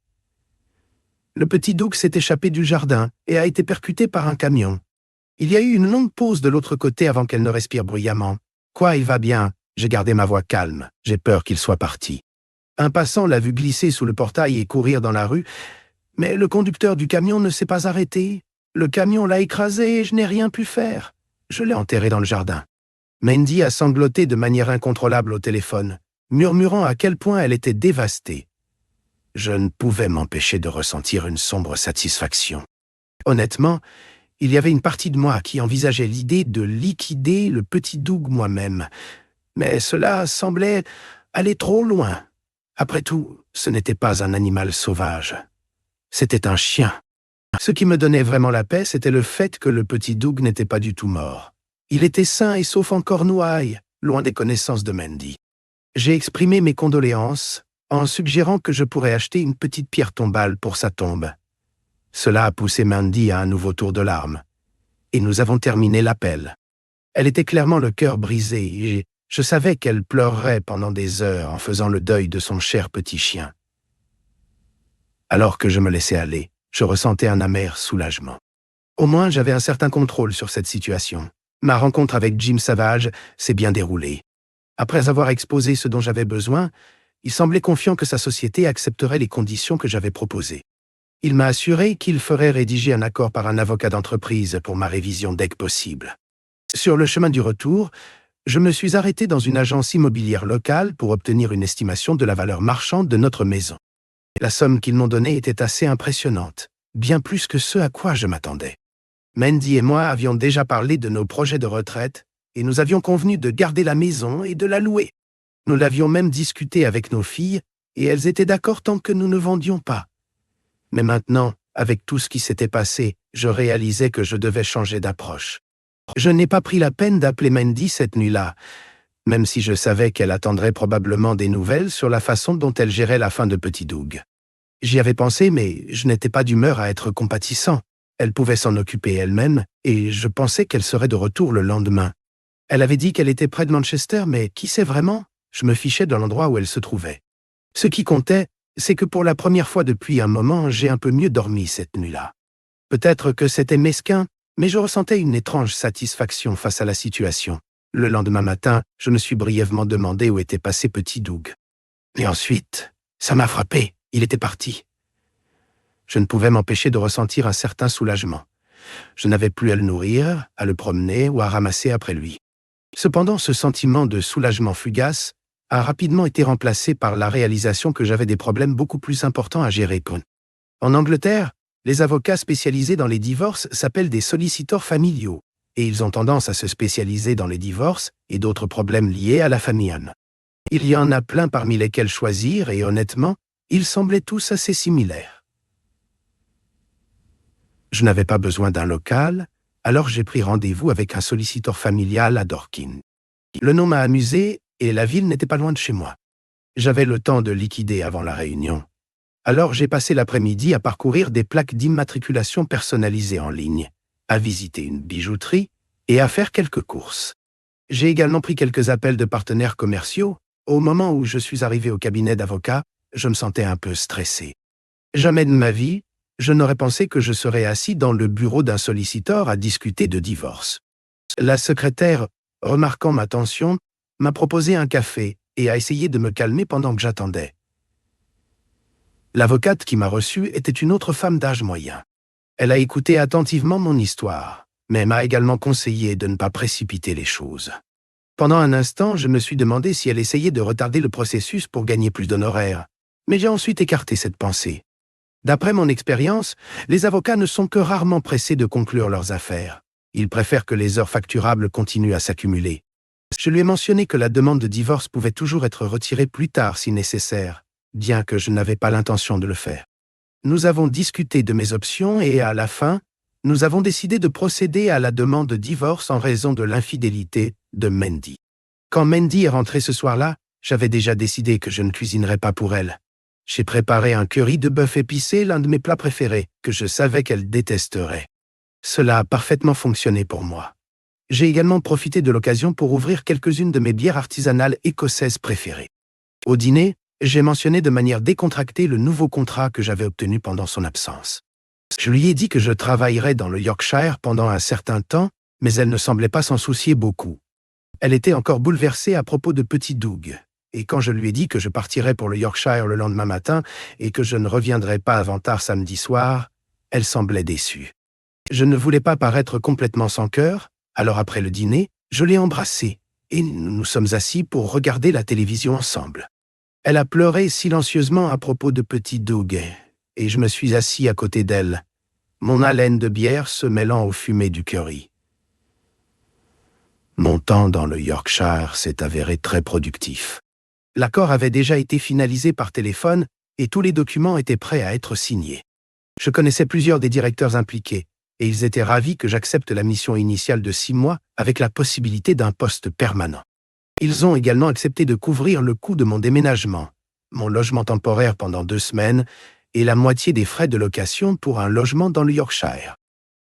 [SPEAKER 1] Le petit Doug s'est échappé du jardin et a été percuté par un camion. Il y a eu une longue pause de l'autre côté avant qu'elle ne respire bruyamment. « Quoi, il va bien ?» J'ai gardé ma voix calme. J'ai peur qu'il soit parti. Un passant l'a vu glisser sous le portail et courir dans la rue, mais le conducteur du camion ne s'est pas arrêté. Le camion l'a écrasé et je n'ai rien pu faire. Je l'ai enterré dans le jardin. Mandy a sangloté de manière incontrôlable au téléphone, murmurant à quel point elle était dévastée. Je ne pouvais m'empêcher de ressentir une sombre satisfaction. Honnêtement, il y avait une partie de moi qui envisageait l'idée de liquider le petit Doug moi-même. Mais cela semblait aller trop loin. Après tout, ce n'était pas un animal sauvage. C'était un chien. Ce qui me donnait vraiment la paix, c'était le fait que le petit Doug n'était pas du tout mort. Il était sain et sauf en Cornouailles, loin des connaissances de Mandy. J'ai exprimé mes condoléances en suggérant que je pourrais acheter une petite pierre tombale pour sa tombe. Cela a poussé Mandy à un nouveau tour de larmes. Et nous avons terminé l'appel. Elle était clairement le cœur brisé et je savais qu'elle pleurerait pendant des heures en faisant le deuil de son cher petit chien. Alors que je me laissais aller, je ressentais un amer soulagement. Au moins, j'avais un certain contrôle sur cette situation. Ma rencontre avec Jim Savage s'est bien déroulée. Après avoir exposé ce dont j'avais besoin, il semblait confiant que sa société accepterait les conditions que j'avais proposées. Il m'a assuré qu'il ferait rédiger un accord par un avocat d'entreprise pour ma révision dès que possible. Sur le chemin du retour, je me suis arrêté dans une agence immobilière locale pour obtenir une estimation de la valeur marchande de notre maison. La somme qu'ils m'ont donnée était assez impressionnante, bien plus que ce à quoi je m'attendais. Mandy et moi avions déjà parlé de nos projets de retraite et nous avions convenu de garder la maison et de la louer. Nous l'avions même discuté avec nos filles et elles étaient d'accord tant que nous ne vendions pas. Mais maintenant, avec tout ce qui s'était passé, je réalisais que je devais changer d'approche. Je n'ai pas pris la peine d'appeler Mandy cette nuit-là, même si je savais qu'elle attendrait probablement des nouvelles sur la façon dont elle gérait la fin de Petit Doug. J'y avais pensé, mais je n'étais pas d'humeur à être compatissant. Elle pouvait s'en occuper elle-même, et je pensais qu'elle serait de retour le lendemain. Elle avait dit qu'elle était près de Manchester, mais qui sait vraiment? Je me fichais de l'endroit où elle se trouvait. Ce qui comptait, c'est que pour la première fois depuis un moment, j'ai un peu mieux dormi cette nuit-là. Peut-être que c'était mesquin, mais je ressentais une étrange satisfaction face à la situation. Le lendemain matin, je me suis brièvement demandé où était passé Petit Doug. Et ensuite, ça m'a frappé, il était parti. Je ne pouvais m'empêcher de ressentir un certain soulagement. Je n'avais plus à le nourrir, à le promener ou à ramasser après lui. Cependant, ce sentiment de soulagement fugace a rapidement été remplacé par la réalisation que j'avais des problèmes beaucoup plus importants à gérer. En Angleterre, les avocats spécialisés dans les divorces s'appellent des solliciteurs familiaux, et ils ont tendance à se spécialiser dans les divorces et d'autres problèmes liés à la famille. Il y en a plein parmi lesquels choisir, et honnêtement, ils semblaient tous assez similaires. Je n'avais pas besoin d'un local, alors j'ai pris rendez-vous avec un solliciteur familial à Dorking. Le nom m'a amusé et la ville n'était pas loin de chez moi. J'avais le temps de liquider avant la réunion. Alors j'ai passé l'après-midi à parcourir des plaques d'immatriculation personnalisées en ligne, à visiter une bijouterie et à faire quelques courses. J'ai également pris quelques appels de partenaires commerciaux. Au moment où je suis arrivé au cabinet d'avocat, je me sentais un peu stressé. Jamais de ma vie, je n'aurais pensé que je serais assis dans le bureau d'un solliciteur à discuter de divorce. La secrétaire, remarquant ma tension, m'a proposé un café et a essayé de me calmer pendant que j'attendais. L'avocate qui m'a reçu était une autre femme d'âge moyen. Elle a écouté attentivement mon histoire, mais m'a également conseillé de ne pas précipiter les choses. Pendant un instant, je me suis demandé si elle essayait de retarder le processus pour gagner plus d'honoraires, mais j'ai ensuite écarté cette pensée. D'après mon expérience, les avocats ne sont que rarement pressés de conclure leurs affaires. Ils préfèrent que les heures facturables continuent à s'accumuler. Je lui ai mentionné que la demande de divorce pouvait toujours être retirée plus tard si nécessaire, bien que je n'avais pas l'intention de le faire. Nous avons discuté de mes options et, à la fin, nous avons décidé de procéder à la demande de divorce en raison de l'infidélité de Mandy. Quand Mandy est rentrée ce soir-là, j'avais déjà décidé que je ne cuisinerais pas pour elle. J'ai préparé un curry de bœuf épicé, l'un de mes plats préférés, que je savais qu'elle détesterait. Cela a parfaitement fonctionné pour moi. J'ai également profité de l'occasion pour ouvrir quelques-unes de mes bières artisanales écossaises préférées. Au dîner, j'ai mentionné de manière décontractée le nouveau contrat que j'avais obtenu pendant son absence. Je lui ai dit que je travaillerais dans le Yorkshire pendant un certain temps, mais elle ne semblait pas s'en soucier beaucoup. Elle était encore bouleversée à propos de petit Doug, et quand je lui ai dit que je partirais pour le Yorkshire le lendemain matin et que je ne reviendrais pas avant tard samedi soir, elle semblait déçue. Je ne voulais pas paraître complètement sans cœur, alors après le dîner, je l'ai embrassée, et nous nous sommes assis pour regarder la télévision ensemble. Elle a pleuré silencieusement à propos de petit Doug, et je me suis assis à côté d'elle, mon haleine de bière se mêlant aux fumées du curry. Mon temps dans le Yorkshire s'est avéré très productif. L'accord avait déjà été finalisé par téléphone et tous les documents étaient prêts à être signés. Je connaissais plusieurs des directeurs impliqués, et ils étaient ravis que j'accepte la mission initiale de 6 mois avec la possibilité d'un poste permanent. Ils ont également accepté de couvrir le coût de mon déménagement, mon logement temporaire pendant 2 semaines et la moitié des frais de location pour un logement dans le Yorkshire.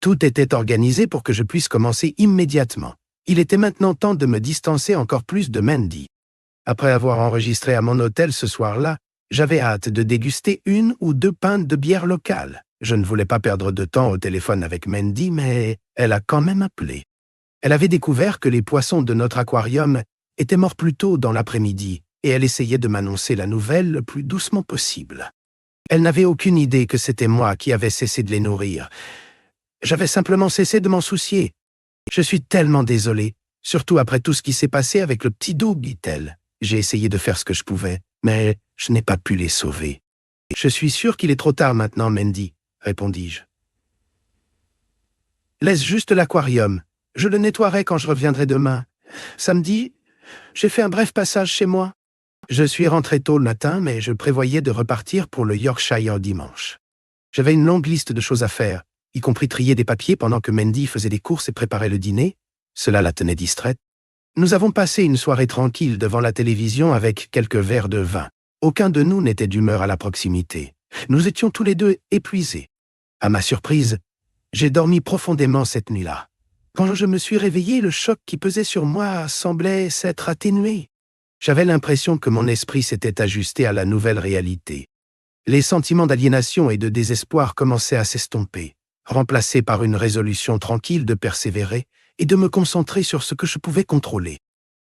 [SPEAKER 1] Tout était organisé pour que je puisse commencer immédiatement. Il était maintenant temps de me distancer encore plus de Mandy. Après avoir enregistré à mon hôtel ce soir-là, j'avais hâte de déguster 1 ou 2 pintes de bière locale. Je ne voulais pas perdre de temps au téléphone avec Mandy, mais elle a quand même appelé. Elle avait découvert que les poissons de notre aquarium étaient morts plus tôt dans l'après-midi, et elle essayait de m'annoncer la nouvelle le plus doucement possible. Elle n'avait aucune idée que c'était moi qui avais cessé de les nourrir. J'avais simplement cessé de m'en soucier. Je suis tellement désolé, surtout après tout ce qui s'est passé avec le petit Doug, dit-elle. J'ai essayé de faire ce que je pouvais, mais je n'ai pas pu les sauver. Je suis sûr qu'il est trop tard maintenant, Mandy, répondis-je. Laisse juste l'aquarium. Je le nettoierai quand je reviendrai demain. Samedi, j'ai fait un bref passage chez moi. Je suis rentré tôt le matin, mais je prévoyais de repartir pour le Yorkshire dimanche. J'avais une longue liste de choses à faire, y compris trier des papiers pendant que Mandy faisait des courses et préparait le dîner. Cela la tenait distraite. Nous avons passé une soirée tranquille devant la télévision avec quelques verres de vin. Aucun de nous n'était d'humeur à la proximité. Nous étions tous les deux épuisés. À ma surprise, j'ai dormi profondément cette nuit-là. Quand je me suis réveillé, le choc qui pesait sur moi semblait s'être atténué. J'avais l'impression que mon esprit s'était ajusté à la nouvelle réalité. Les sentiments d'aliénation et de désespoir commençaient à s'estomper, remplacés par une résolution tranquille de persévérer et de me concentrer sur ce que je pouvais contrôler.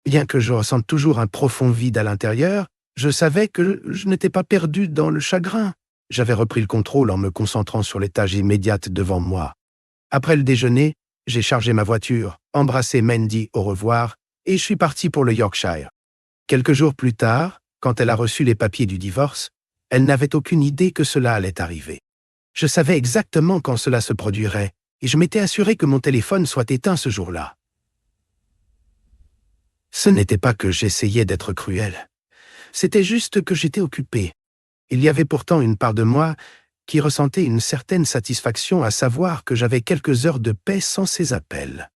[SPEAKER 1] Bien que je ressente toujours un profond vide à l'intérieur, je savais que je n'étais pas perdu dans le chagrin. J'avais repris le contrôle en me concentrant sur les tâches immédiates devant moi. Après le déjeuner, j'ai chargé ma voiture, embrassé Mandy au revoir, et je suis parti pour le Yorkshire. Quelques jours plus tard, quand elle a reçu les papiers du divorce, elle n'avait aucune idée que cela allait arriver. Je savais exactement quand cela se produirait, et je m'étais assuré que mon téléphone soit éteint ce jour-là. Ce n'était pas que j'essayais d'être cruel. C'était juste que j'étais occupé. Il y avait pourtant une part de moi qui ressentait une certaine satisfaction à savoir que j'avais quelques heures de paix sans ces appels.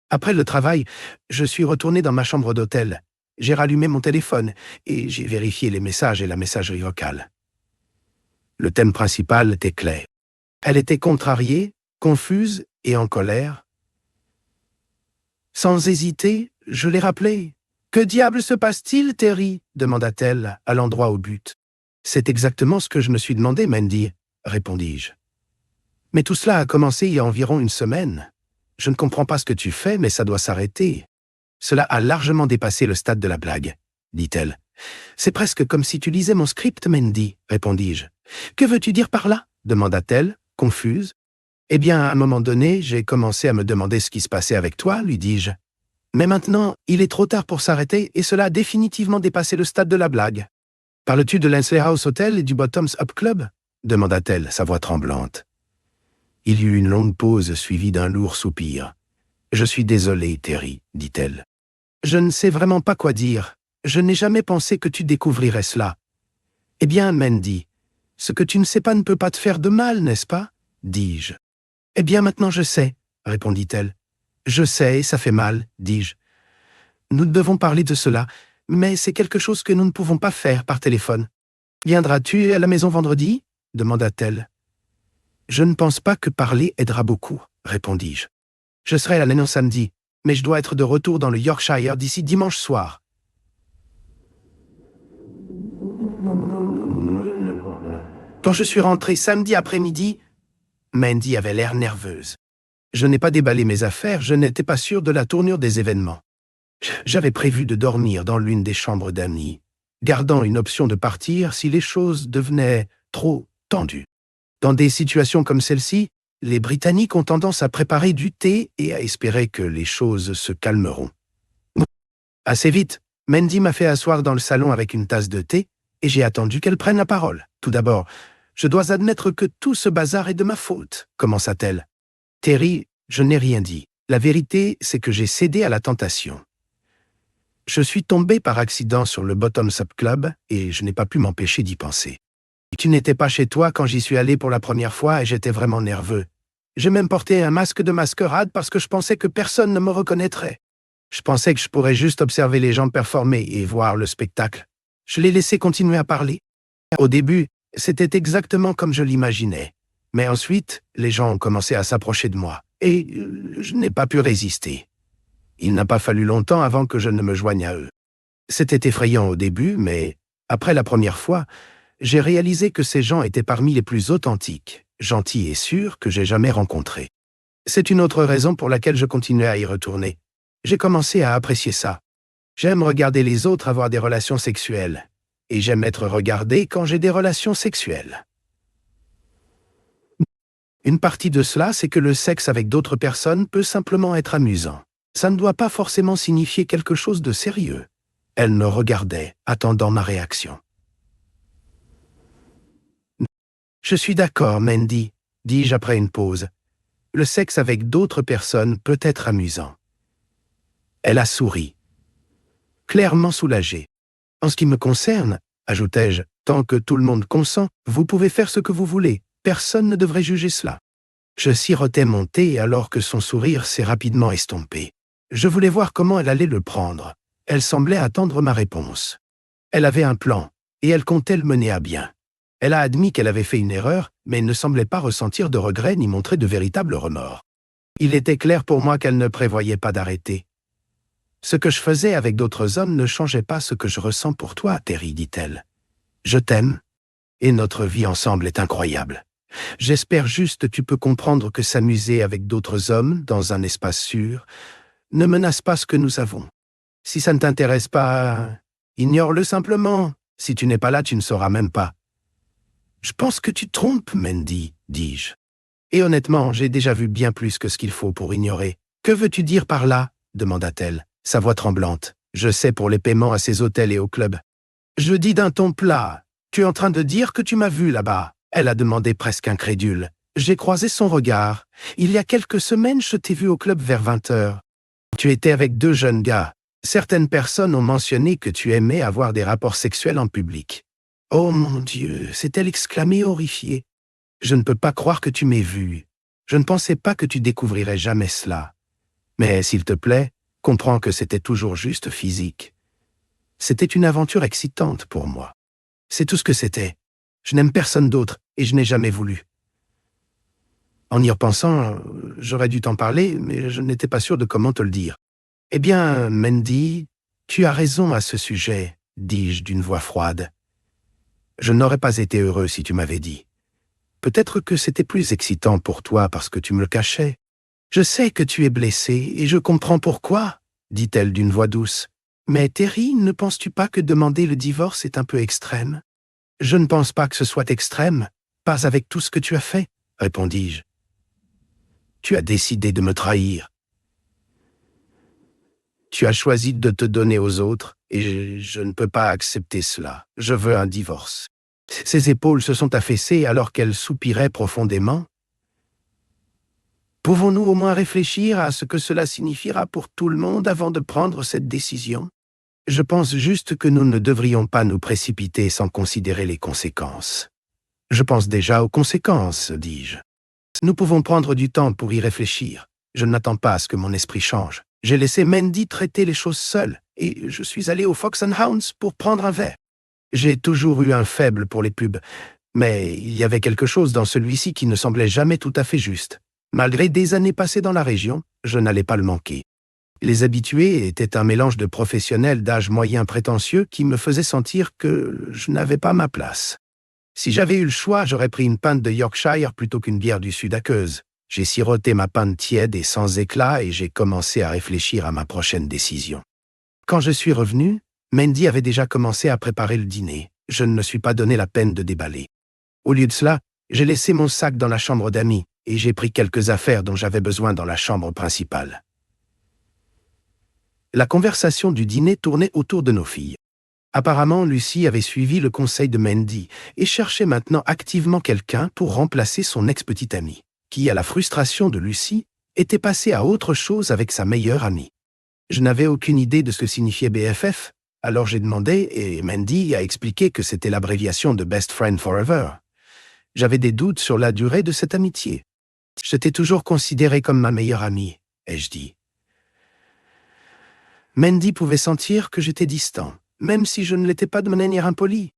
[SPEAKER 1] Après le travail, je suis retourné dans ma chambre d'hôtel. J'ai rallumé mon téléphone et j'ai vérifié les messages et la messagerie vocale. Le thème principal était clair. Elle était contrariée, confuse et en colère. Sans hésiter, Je l'ai rappelé. Que diable se passe-t-il, Terry demanda-t-elle, allant droit au but. C'est exactement ce que je me suis demandé, Mandy, répondis-je. Mais tout cela a commencé il y a environ une semaine. Je ne comprends pas ce que tu fais, mais ça doit s'arrêter. Cela a largement dépassé le stade de la blague, dit-elle. C'est presque comme si tu lisais mon script, Mandy, répondis-je. Que veux-tu dire par là demanda-t-elle, confuse. Eh bien, à un moment donné, j'ai commencé à me demander ce qui se passait avec toi, lui dis-je. Mais maintenant, il est trop tard pour s'arrêter et cela a définitivement dépassé le stade de la blague. Parles-tu de l'Ainslie House Hotel et du Bottoms Up Club demanda-t-elle, sa voix tremblante. Il y eut une longue pause suivie d'un lourd soupir. Je suis désolée, Terry, dit-elle. Je ne sais vraiment pas quoi dire. Je n'ai jamais pensé que tu découvrirais cela. Eh bien, Mandy, ce que tu ne sais pas ne peut pas te faire de mal, n'est-ce pas dis-je. Eh bien, maintenant je sais, répondit-elle. Je sais, ça fait mal, dis-je. Nous devons parler de cela, mais c'est quelque chose que nous ne pouvons pas faire par téléphone. Viendras-tu à la maison vendredi demanda-t-elle. Je ne pense pas que parler aidera beaucoup, répondis-je. Je serai à la maison samedi, mais je dois être de retour dans le Yorkshire d'ici dimanche soir. Quand je suis rentré samedi après-midi, Mandy avait l'air nerveuse. Je n'ai pas déballé mes affaires, je n'étais pas sûr de la tournure des événements. J'avais prévu de dormir dans l'une des chambres d'amis, gardant une option de partir si les choses devenaient trop tendues. Dans des situations comme celle-ci, les Britanniques ont tendance à préparer du thé et à espérer que les choses se calmeront. Assez vite, Mandy m'a fait asseoir dans le salon avec une tasse de thé et j'ai attendu qu'elle prenne la parole. Tout d'abord, je dois admettre que tout ce bazar est de ma faute, commença-t-elle. Terry, je n'ai rien dit. La vérité, c'est que j'ai cédé à la tentation. Je suis tombé par accident sur le Bottoms Up Club et je n'ai pas pu m'empêcher d'y penser. Tu n'étais pas chez toi quand j'y suis allé pour la première fois et j'étais vraiment nerveux. J'ai même porté un masque de masquerade parce que je pensais que personne ne me reconnaîtrait. Je pensais que je pourrais juste observer les gens performer et voir le spectacle. Je les laissais continuer à parler. Au début, c'était exactement comme je l'imaginais. Mais ensuite, les gens ont commencé à s'approcher de moi et je n'ai pas pu résister. Il n'a pas fallu longtemps avant que je ne me joigne à eux. C'était effrayant au début, mais après la première fois, j'ai réalisé que ces gens étaient parmi les plus authentiques, gentils et sûrs que j'ai jamais rencontrés. C'est une autre raison pour laquelle je continuais à y retourner. J'ai commencé à apprécier ça. J'aime regarder les autres avoir des relations sexuelles, et j'aime être regardé quand j'ai des relations sexuelles. Une partie de cela, c'est que le sexe avec d'autres personnes peut simplement être amusant. Ça ne doit pas forcément signifier quelque chose de sérieux. Elle me regardait, attendant ma réaction. Je suis d'accord, Mandy, dis-je après une pause. Le sexe avec d'autres personnes peut être amusant. Elle a souri, clairement soulagée. En ce qui me concerne, ajoutai-je, tant que tout le monde consent, vous pouvez faire ce que vous voulez. Personne ne devrait juger cela. Je sirotais mon thé alors que son sourire s'est rapidement estompé. Je voulais voir comment elle allait le prendre. Elle semblait attendre ma réponse. Elle avait un plan, et elle comptait le mener à bien. Elle a admis qu'elle avait fait une erreur, mais ne semblait pas ressentir de regret ni montrer de véritables remords. Il était clair pour moi qu'elle ne prévoyait pas d'arrêter. Ce que je faisais avec d'autres hommes ne changeait pas ce que je ressens pour toi, Terry, dit-elle. Je t'aime, et notre vie ensemble est incroyable. J'espère juste que tu peux comprendre que s'amuser avec d'autres hommes, dans un espace sûr, ne menace pas ce que nous avons. Si ça ne t'intéresse pas, ignore-le simplement. Si tu n'es pas là, tu ne sauras même pas. Je pense que tu te trompes, Mandy, dis-je. Et honnêtement, j'ai déjà vu bien plus que ce qu'il faut pour ignorer. Que veux-tu dire par là demanda-t-elle, sa voix tremblante. Je sais pour les paiements à ces hôtels et au club. Je dis d'un ton plat. Tu es en train de dire que tu m'as vu là-bas. Elle a demandé presque incrédule. J'ai croisé son regard. Il y a quelques semaines, je t'ai vu au club vers 20h. Tu étais avec deux jeunes gars. Certaines personnes ont mentionné que tu aimais avoir des rapports sexuels en public. Oh mon Dieu, s'est-elle exclamée horrifiée. Je ne peux pas croire que tu m'aies vu. Je ne pensais pas que tu découvrirais jamais cela. Mais s'il te plaît, comprends que c'était toujours juste physique. C'était une aventure excitante pour moi. C'est tout ce que c'était. Je n'aime personne d'autre et je n'ai jamais voulu. En y repensant, j'aurais dû t'en parler, mais je n'étais pas sûr de comment te le dire. Eh bien, Mandy, tu as raison à ce sujet, dis-je d'une voix froide. Je n'aurais pas été heureux si tu m'avais dit. Peut-être que c'était plus excitant pour toi parce que tu me le cachais. Je sais que tu es blessé et je comprends pourquoi, dit-elle d'une voix douce. Mais Terry, ne penses-tu pas que demander le divorce est un peu extrême? Je ne pense pas que ce soit extrême, pas avec tout ce que tu as fait, répondis-je. Tu as décidé de me trahir. Tu as choisi de te donner aux autres et je ne peux pas accepter cela. Je veux un divorce. Ses épaules se sont affaissées alors qu'elle soupirait profondément. Pouvons-nous au moins réfléchir à ce que cela signifiera pour tout le monde avant de prendre cette décision? Je pense juste que nous ne devrions pas nous précipiter sans considérer les conséquences. Je pense déjà aux conséquences, dis-je. Nous pouvons prendre du temps pour y réfléchir. Je n'attends pas à ce que mon esprit change. J'ai laissé Mandy traiter les choses seule et je suis allé au Fox and Hounds pour prendre un verre. J'ai toujours eu un faible pour les pubs, mais il y avait quelque chose dans celui-ci qui ne semblait jamais tout à fait juste. Malgré des années passées dans la région, je n'allais pas le manquer. Les habitués étaient un mélange de professionnels d'âge moyen prétentieux qui me faisaient sentir que je n'avais pas ma place. Si j'avais eu le choix, j'aurais pris une pinte de Yorkshire plutôt qu'une bière du sud aqueuse. J'ai siroté ma pinte tiède et sans éclat et j'ai commencé à réfléchir à ma prochaine décision. Quand je suis revenu, Mandy avait déjà commencé à préparer le dîner. Je ne me suis pas donné la peine de déballer. Au lieu de cela, j'ai laissé mon sac dans la chambre d'amis et j'ai pris quelques affaires dont j'avais besoin dans la chambre principale. La conversation du dîner tournait autour de nos filles. Apparemment, Lucy avait suivi le conseil de Mandy et cherchait maintenant activement quelqu'un pour remplacer son ex-petite amie, qui, à la frustration de Lucy, était passée à autre chose avec sa meilleure amie. Je n'avais aucune idée de ce que signifiait BFF, alors j'ai demandé et Mandy a expliqué que c'était l'abréviation de Best Friend Forever. J'avais des doutes sur la durée de cette amitié. Je t'ai toujours considéré comme ma meilleure amie, ai-je dit. Mandy pouvait sentir que j'étais distant, même si je ne l'étais pas de manière impolie.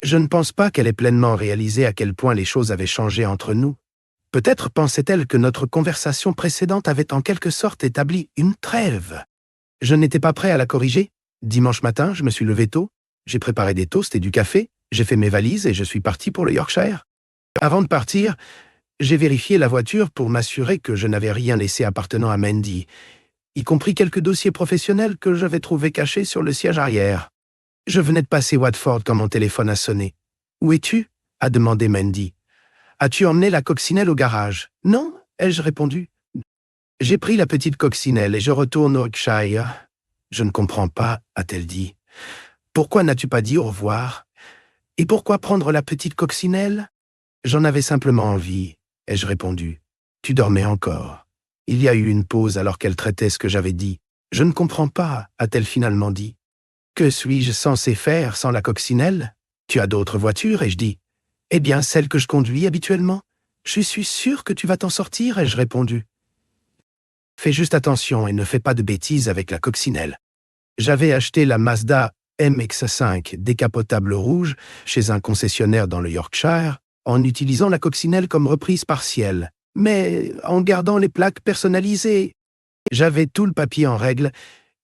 [SPEAKER 1] Je ne pense pas qu'elle ait pleinement réalisé à quel point les choses avaient changé entre nous. Peut-être pensait-elle que notre conversation précédente avait en quelque sorte établi une trêve. Je n'étais pas prêt à la corriger. Dimanche matin, je me suis levé tôt, j'ai préparé des toasts et du café, j'ai fait mes valises et je suis parti pour le Yorkshire. Avant de partir, j'ai vérifié la voiture pour m'assurer que je n'avais rien laissé appartenant à Mandy, y compris quelques dossiers professionnels que j'avais trouvés cachés sur le siège arrière. Je venais de passer Watford quand mon téléphone a sonné. « Où es-tu » a demandé Mandy. « As-tu emmené la coccinelle au garage ?»« Non » ai-je répondu. « J'ai pris la petite coccinelle et je retourne au Yorkshire. »« Je ne comprends pas » a-t-elle dit. « Pourquoi n'as-tu pas dit au revoir ? Et pourquoi prendre la petite coccinelle ?»« J'en avais simplement envie » ai-je répondu. « Tu dormais encore. » Il y a eu une pause alors qu'elle traitait ce que j'avais dit. « Je ne comprends pas » a-t-elle finalement dit. « Que suis-je censé faire sans la coccinelle ? Tu as d'autres voitures ?» ai-je dit. « Eh bien, celle que je conduis habituellement. Je suis sûr que tu vas t'en sortir » ai-je répondu. « Fais juste attention et ne fais pas de bêtises avec la coccinelle. » J'avais acheté la Mazda MX-5 décapotable rouge chez un concessionnaire dans le Yorkshire en utilisant la coccinelle comme reprise partielle, mais en gardant les plaques personnalisées. J'avais tout le papier en règle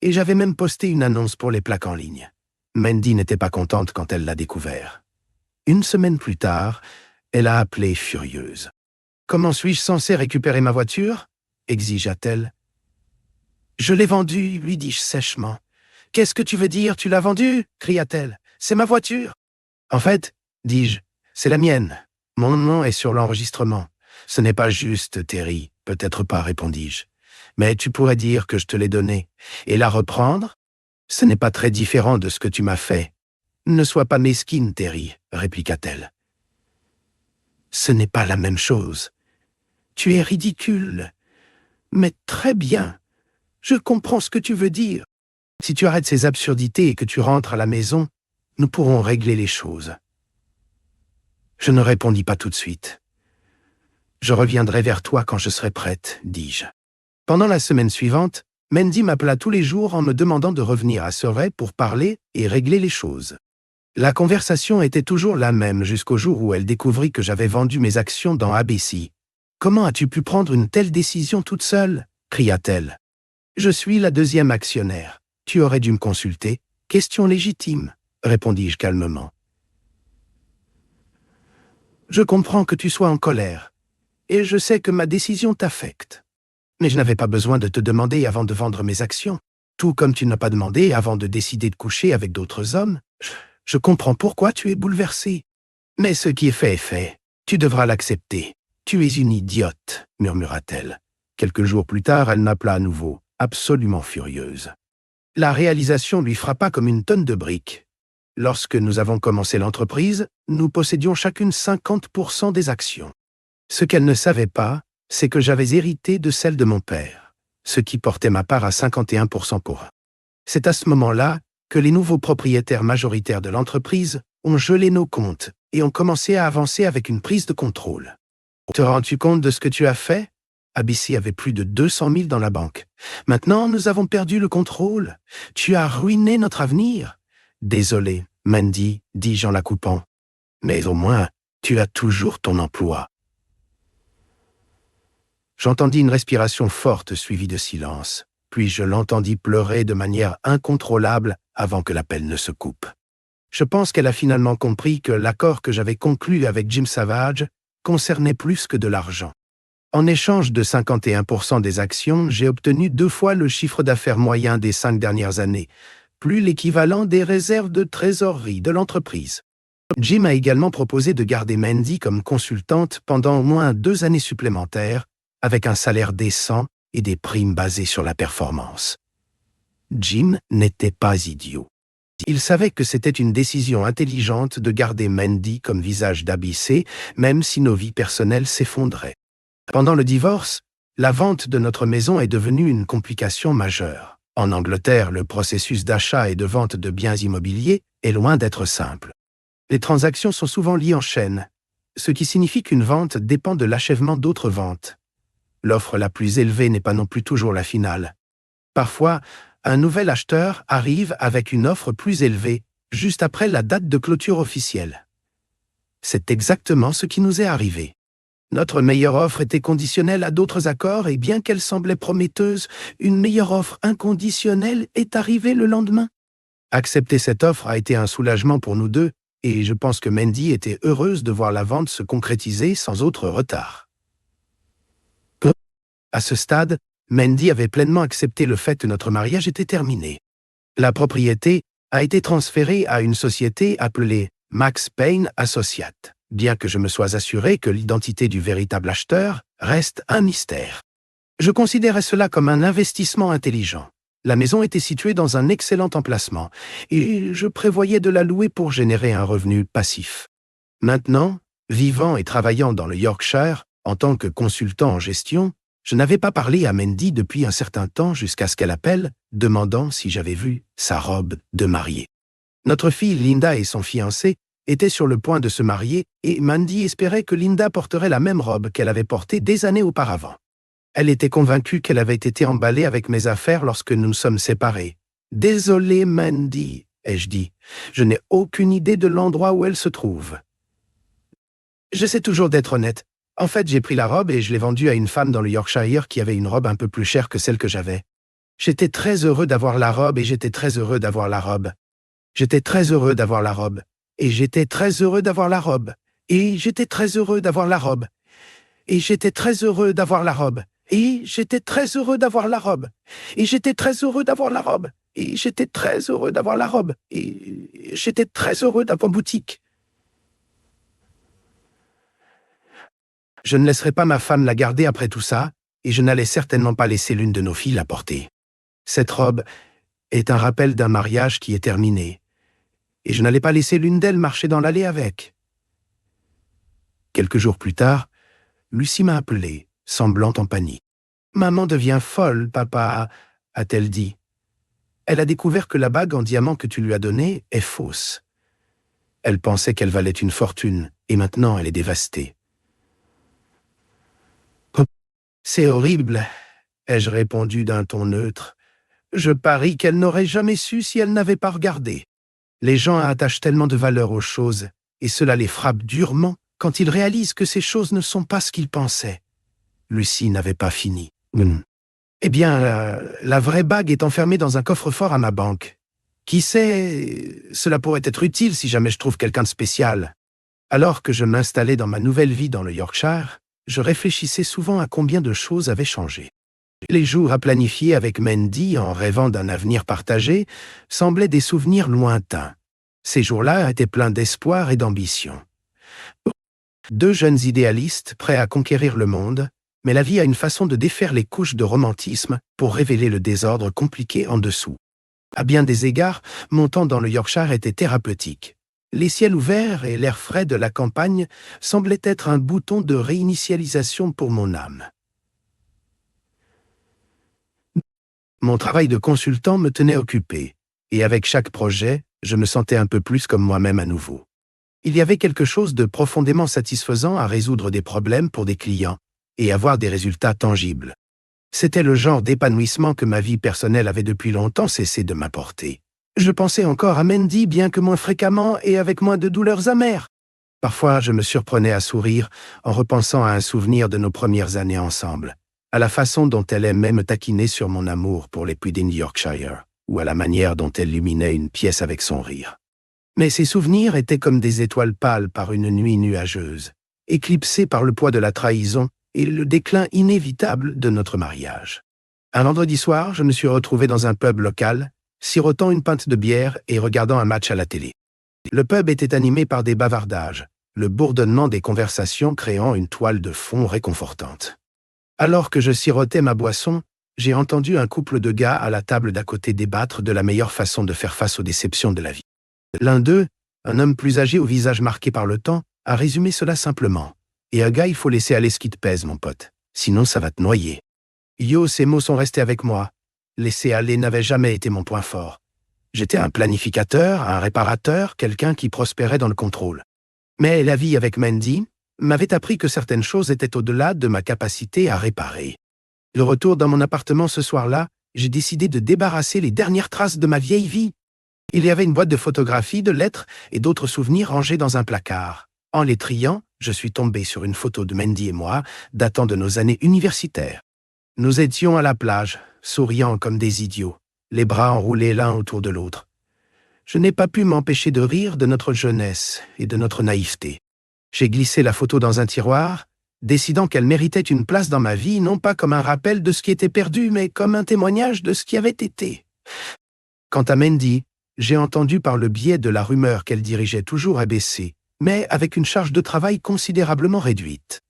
[SPEAKER 1] et j'avais même posté une annonce pour les plaques en ligne. Mandy n'était pas contente quand elle l'a découvert. Une semaine plus tard, elle a appelé furieuse. « Comment suis-je censé récupérer ma voiture ?» exigea-t-elle. « Je l'ai vendue, lui dis-je sèchement. « Qu'est-ce que tu veux dire, tu l'as vendue ?» cria-t-elle. « C'est ma voiture. »« En fait, dis-je, c'est la mienne. Mon nom est sur l'enregistrement. »« Ce n'est pas juste, Terry. Peut-être pas, répondis-je. Mais tu pourrais dire que je te l'ai donnée. Et la reprendre ? Ce n'est pas très différent de ce que tu m'as fait. »« Ne sois pas mesquine, Terry, répliqua-t-elle. »« Ce n'est pas la même chose. Tu es ridicule. Mais très bien. Je comprends ce que tu veux dire. Si tu arrêtes ces absurdités et que tu rentres à la maison, nous pourrons régler les choses. » Je ne répondis pas tout de suite. « Je reviendrai vers toi quand je serai prête, dis-je. » Pendant la semaine suivante, Mandy m'appela tous les jours en me demandant de revenir à Surrey pour parler et régler les choses. La conversation était toujours la même jusqu'au jour où elle découvrit que j'avais vendu mes actions dans ABC. « Comment as-tu pu prendre une telle décision toute seule ?» cria-t-elle. Je suis la deuxième actionnaire. Tu aurais dû me consulter. Question légitime, répondis-je calmement. Je comprends que tu sois en colère, et je sais que ma décision t'affecte. Mais je n'avais pas besoin de te demander avant de vendre mes actions, tout comme tu n'as pas demandé avant de décider de coucher avec d'autres hommes. Je comprends pourquoi tu es bouleversé. Mais ce qui est fait. Tu devras l'accepter. Tu es une idiote, murmura-t-elle. Quelques jours plus tard, elle m'appela à nouveau, absolument furieuse. La réalisation lui frappa comme une tonne de briques. Lorsque nous avons commencé l'entreprise, nous possédions chacune 50% des actions. Ce qu'elle ne savait pas, c'est que j'avais hérité de celle de mon père, ce qui portait ma part à 51% pour un. C'est à ce moment-là que les nouveaux propriétaires majoritaires de l'entreprise ont gelé nos comptes et ont commencé à avancer avec une prise de contrôle. Te rends-tu compte de ce que tu as fait? ABC avait plus de 200 000 dans la banque. Maintenant, nous avons perdu le contrôle. Tu as ruiné notre avenir. Désolé, Mandy, dis-je en la coupant. Mais au moins, tu as toujours ton emploi. J'entendis une respiration forte suivie de silence, puis je l'entendis pleurer de manière incontrôlable avant que l'appel ne se coupe. Je pense qu'elle a finalement compris que l'accord que j'avais conclu avec Jim Savage concernait plus que de l'argent. En échange de 51% des actions, j'ai obtenu 2 fois le chiffre d'affaires moyen des 5 dernières années, plus l'équivalent des réserves de trésorerie de l'entreprise. Jim a également proposé de garder Mandy comme consultante pendant au moins 2 années supplémentaires, avec un salaire décent et des primes basées sur la performance. Jim n'était pas idiot. Il savait que c'était une décision intelligente de garder Mandy comme visage d'ABC, même si nos vies personnelles s'effondraient. Pendant le divorce, la vente de notre maison est devenue une complication majeure. En Angleterre, le processus d'achat et de vente de biens immobiliers est loin d'être simple. Les transactions sont souvent liées en chaîne, ce qui signifie qu'une vente dépend de l'achèvement d'autres ventes. L'offre la plus élevée n'est pas non plus toujours la finale. Parfois, un nouvel acheteur arrive avec une offre plus élevée, juste après la date de clôture officielle. C'est exactement ce qui nous est arrivé. Notre meilleure offre était conditionnelle à d'autres accords et bien qu'elle semblait prometteuse, une meilleure offre inconditionnelle est arrivée le lendemain. Accepter cette offre a été un soulagement pour nous deux et je pense que Mandy était heureuse de voir la vente se concrétiser sans autre retard. À ce stade, Mandy avait pleinement accepté le fait que notre mariage était terminé. La propriété a été transférée à une société appelée Max Payne Associates, bien que je me sois assuré que l'identité du véritable acheteur reste un mystère. Je considérais cela comme un investissement intelligent. La maison était située dans un excellent emplacement et je prévoyais de la louer pour générer un revenu passif. Maintenant, vivant et travaillant dans le Yorkshire en tant que consultant en gestion, je n'avais pas parlé à Mandy depuis un certain temps jusqu'à ce qu'elle appelle, demandant si j'avais vu sa robe de mariée. Notre fille Linda et son fiancé étaient sur le point de se marier et Mandy espérait que Linda porterait la même robe qu'elle avait portée des années auparavant. Elle était convaincue qu'elle avait été emballée avec mes affaires lorsque nous nous sommes séparés. « Désolé, Mandy », ai-je dit. « Je n'ai aucune idée de l'endroit où elle se trouve. » J'essaie toujours d'être honnête. En fait, j'ai pris la robe et je l'ai vendue à une femme dans le Yorkshire qui avait une robe un peu plus chère que celle que j'avais. J'étais très heureux d'avoir la robe et j'étais très heureux d'avoir la robe. J'étais très heureux d'avoir la robe. Et j'étais très heureux d'avoir la robe. Et j'étais très heureux d'avoir la robe. Et j'étais très heureux d'avoir la robe. Et j'étais très heureux d'avoir la robe. Et j'étais très heureux d'avoir la robe. Et j'étais très heureux d'avoir la robe. Et j'étais très heureux d'avoir boutique. Je ne laisserai pas ma femme la garder après tout ça, et je n'allais certainement pas laisser l'une de nos filles la porter. Cette robe est un rappel d'un mariage qui est terminé, et je n'allais pas laisser l'une d'elles marcher dans l'allée avec. Quelques jours plus tard, Lucie m'a appelé, semblant en panique. « Maman devient folle, papa, » a-t-elle dit. Elle a découvert que la bague en diamant que tu lui as donnée est fausse. Elle pensait qu'elle valait une fortune, et maintenant elle est dévastée. « C'est horrible, » ai-je répondu d'un ton neutre. « Je parie qu'elle n'aurait jamais su si elle n'avait pas regardé. Les gens attachent tellement de valeur aux choses, et cela les frappe durement quand ils réalisent que ces choses ne sont pas ce qu'ils pensaient. » Lucie n'avait pas fini. Eh bien, la vraie bague est enfermée dans un coffre-fort à ma banque. Qui sait, cela pourrait être utile si jamais je trouve quelqu'un de spécial. Alors que je m'installais dans ma nouvelle vie dans le Yorkshire, je réfléchissais souvent à combien de choses avaient changé. Les jours à planifier avec Mandy en rêvant d'un avenir partagé semblaient des souvenirs lointains. Ces jours-là étaient pleins d'espoir et d'ambition. Deux jeunes idéalistes prêts à conquérir le monde, mais la vie a une façon de défaire les couches de romantisme pour révéler le désordre compliqué en dessous. À bien des égards, mon temps dans le Yorkshire était thérapeutique. Les ciels ouverts et l'air frais de la campagne semblaient être un bouton de réinitialisation pour mon âme. Mon travail de consultant me tenait occupé, et avec chaque projet, je me sentais un peu plus comme moi-même à nouveau. Il y avait quelque chose de profondément satisfaisant à résoudre des problèmes pour des clients et avoir des résultats tangibles. C'était le genre d'épanouissement que ma vie personnelle avait depuis longtemps cessé de m'apporter. Je pensais encore à Mandy, bien que moins fréquemment et avec moins de douleurs amères. Parfois, je me surprenais à sourire en repensant à un souvenir de nos premières années ensemble, à la façon dont elle aimait me taquiner sur mon amour pour les puddings Yorkshire, ou à la manière dont elle illuminait une pièce avec son rire. Mais ces souvenirs étaient comme des étoiles pâles par une nuit nuageuse, éclipsés par le poids de la trahison et le déclin inévitable de notre mariage. Un vendredi soir, je me suis retrouvé dans un pub local, sirotant une pinte de bière et regardant un match à la télé. Le pub était animé par des bavardages, le bourdonnement des conversations créant une toile de fond réconfortante. Alors que je sirotais ma boisson, j'ai entendu un couple de gars à la table d'à côté débattre de la meilleure façon de faire face aux déceptions de la vie. L'un d'eux, un homme plus âgé au visage marqué par le temps, a résumé cela simplement. Et un gars, il faut laisser aller ce qui te pèse, mon pote. Sinon, ça va te noyer. Yo, ces mots sont restés avec moi. Laisser aller n'avait jamais été mon point fort. J'étais un planificateur, un réparateur, quelqu'un qui prospérait dans le contrôle. Mais la vie avec Mandy m'avait appris que certaines choses étaient au-delà de ma capacité à réparer. Le retour dans mon appartement ce soir-là, j'ai décidé de débarrasser les dernières traces de ma vieille vie. Il y avait une boîte de photographies, de lettres et d'autres souvenirs rangés dans un placard. En les triant, je suis tombé sur une photo de Mandy et moi, datant de nos années universitaires. Nous étions à la plage, souriant comme des idiots, les bras enroulés l'un autour de l'autre. Je n'ai pas pu m'empêcher de rire de notre jeunesse et de notre naïveté. J'ai glissé la photo dans un tiroir, décidant qu'elle méritait une place dans ma vie, non pas comme un rappel de ce qui était perdu, mais comme un témoignage de ce qui avait été. Quant à Mandy, j'ai entendu par le biais de la rumeur qu'elle dirigeait toujours à BC, mais avec une charge de travail considérablement réduite.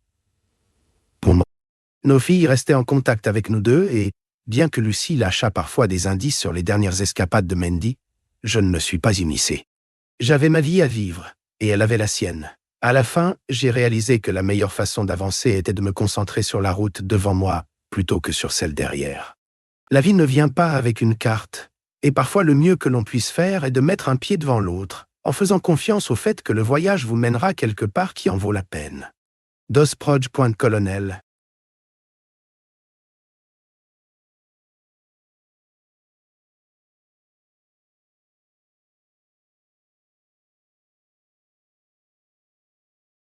[SPEAKER 1] Pour moi, nos filles restaient en contact avec nous deux et, bien que Lucie lâchât parfois des indices sur les dernières escapades de Mandy, je ne me suis pas immiscé. J'avais ma vie à vivre, et elle avait la sienne. À la fin, j'ai réalisé que la meilleure façon d'avancer était de me concentrer sur la route devant moi, plutôt que sur celle derrière. La vie ne vient pas avec une carte, et parfois le mieux que l'on puisse faire est de mettre un pied devant l'autre, en faisant confiance au fait que le voyage vous mènera quelque part qui en vaut la peine. Dos Proj. Colonel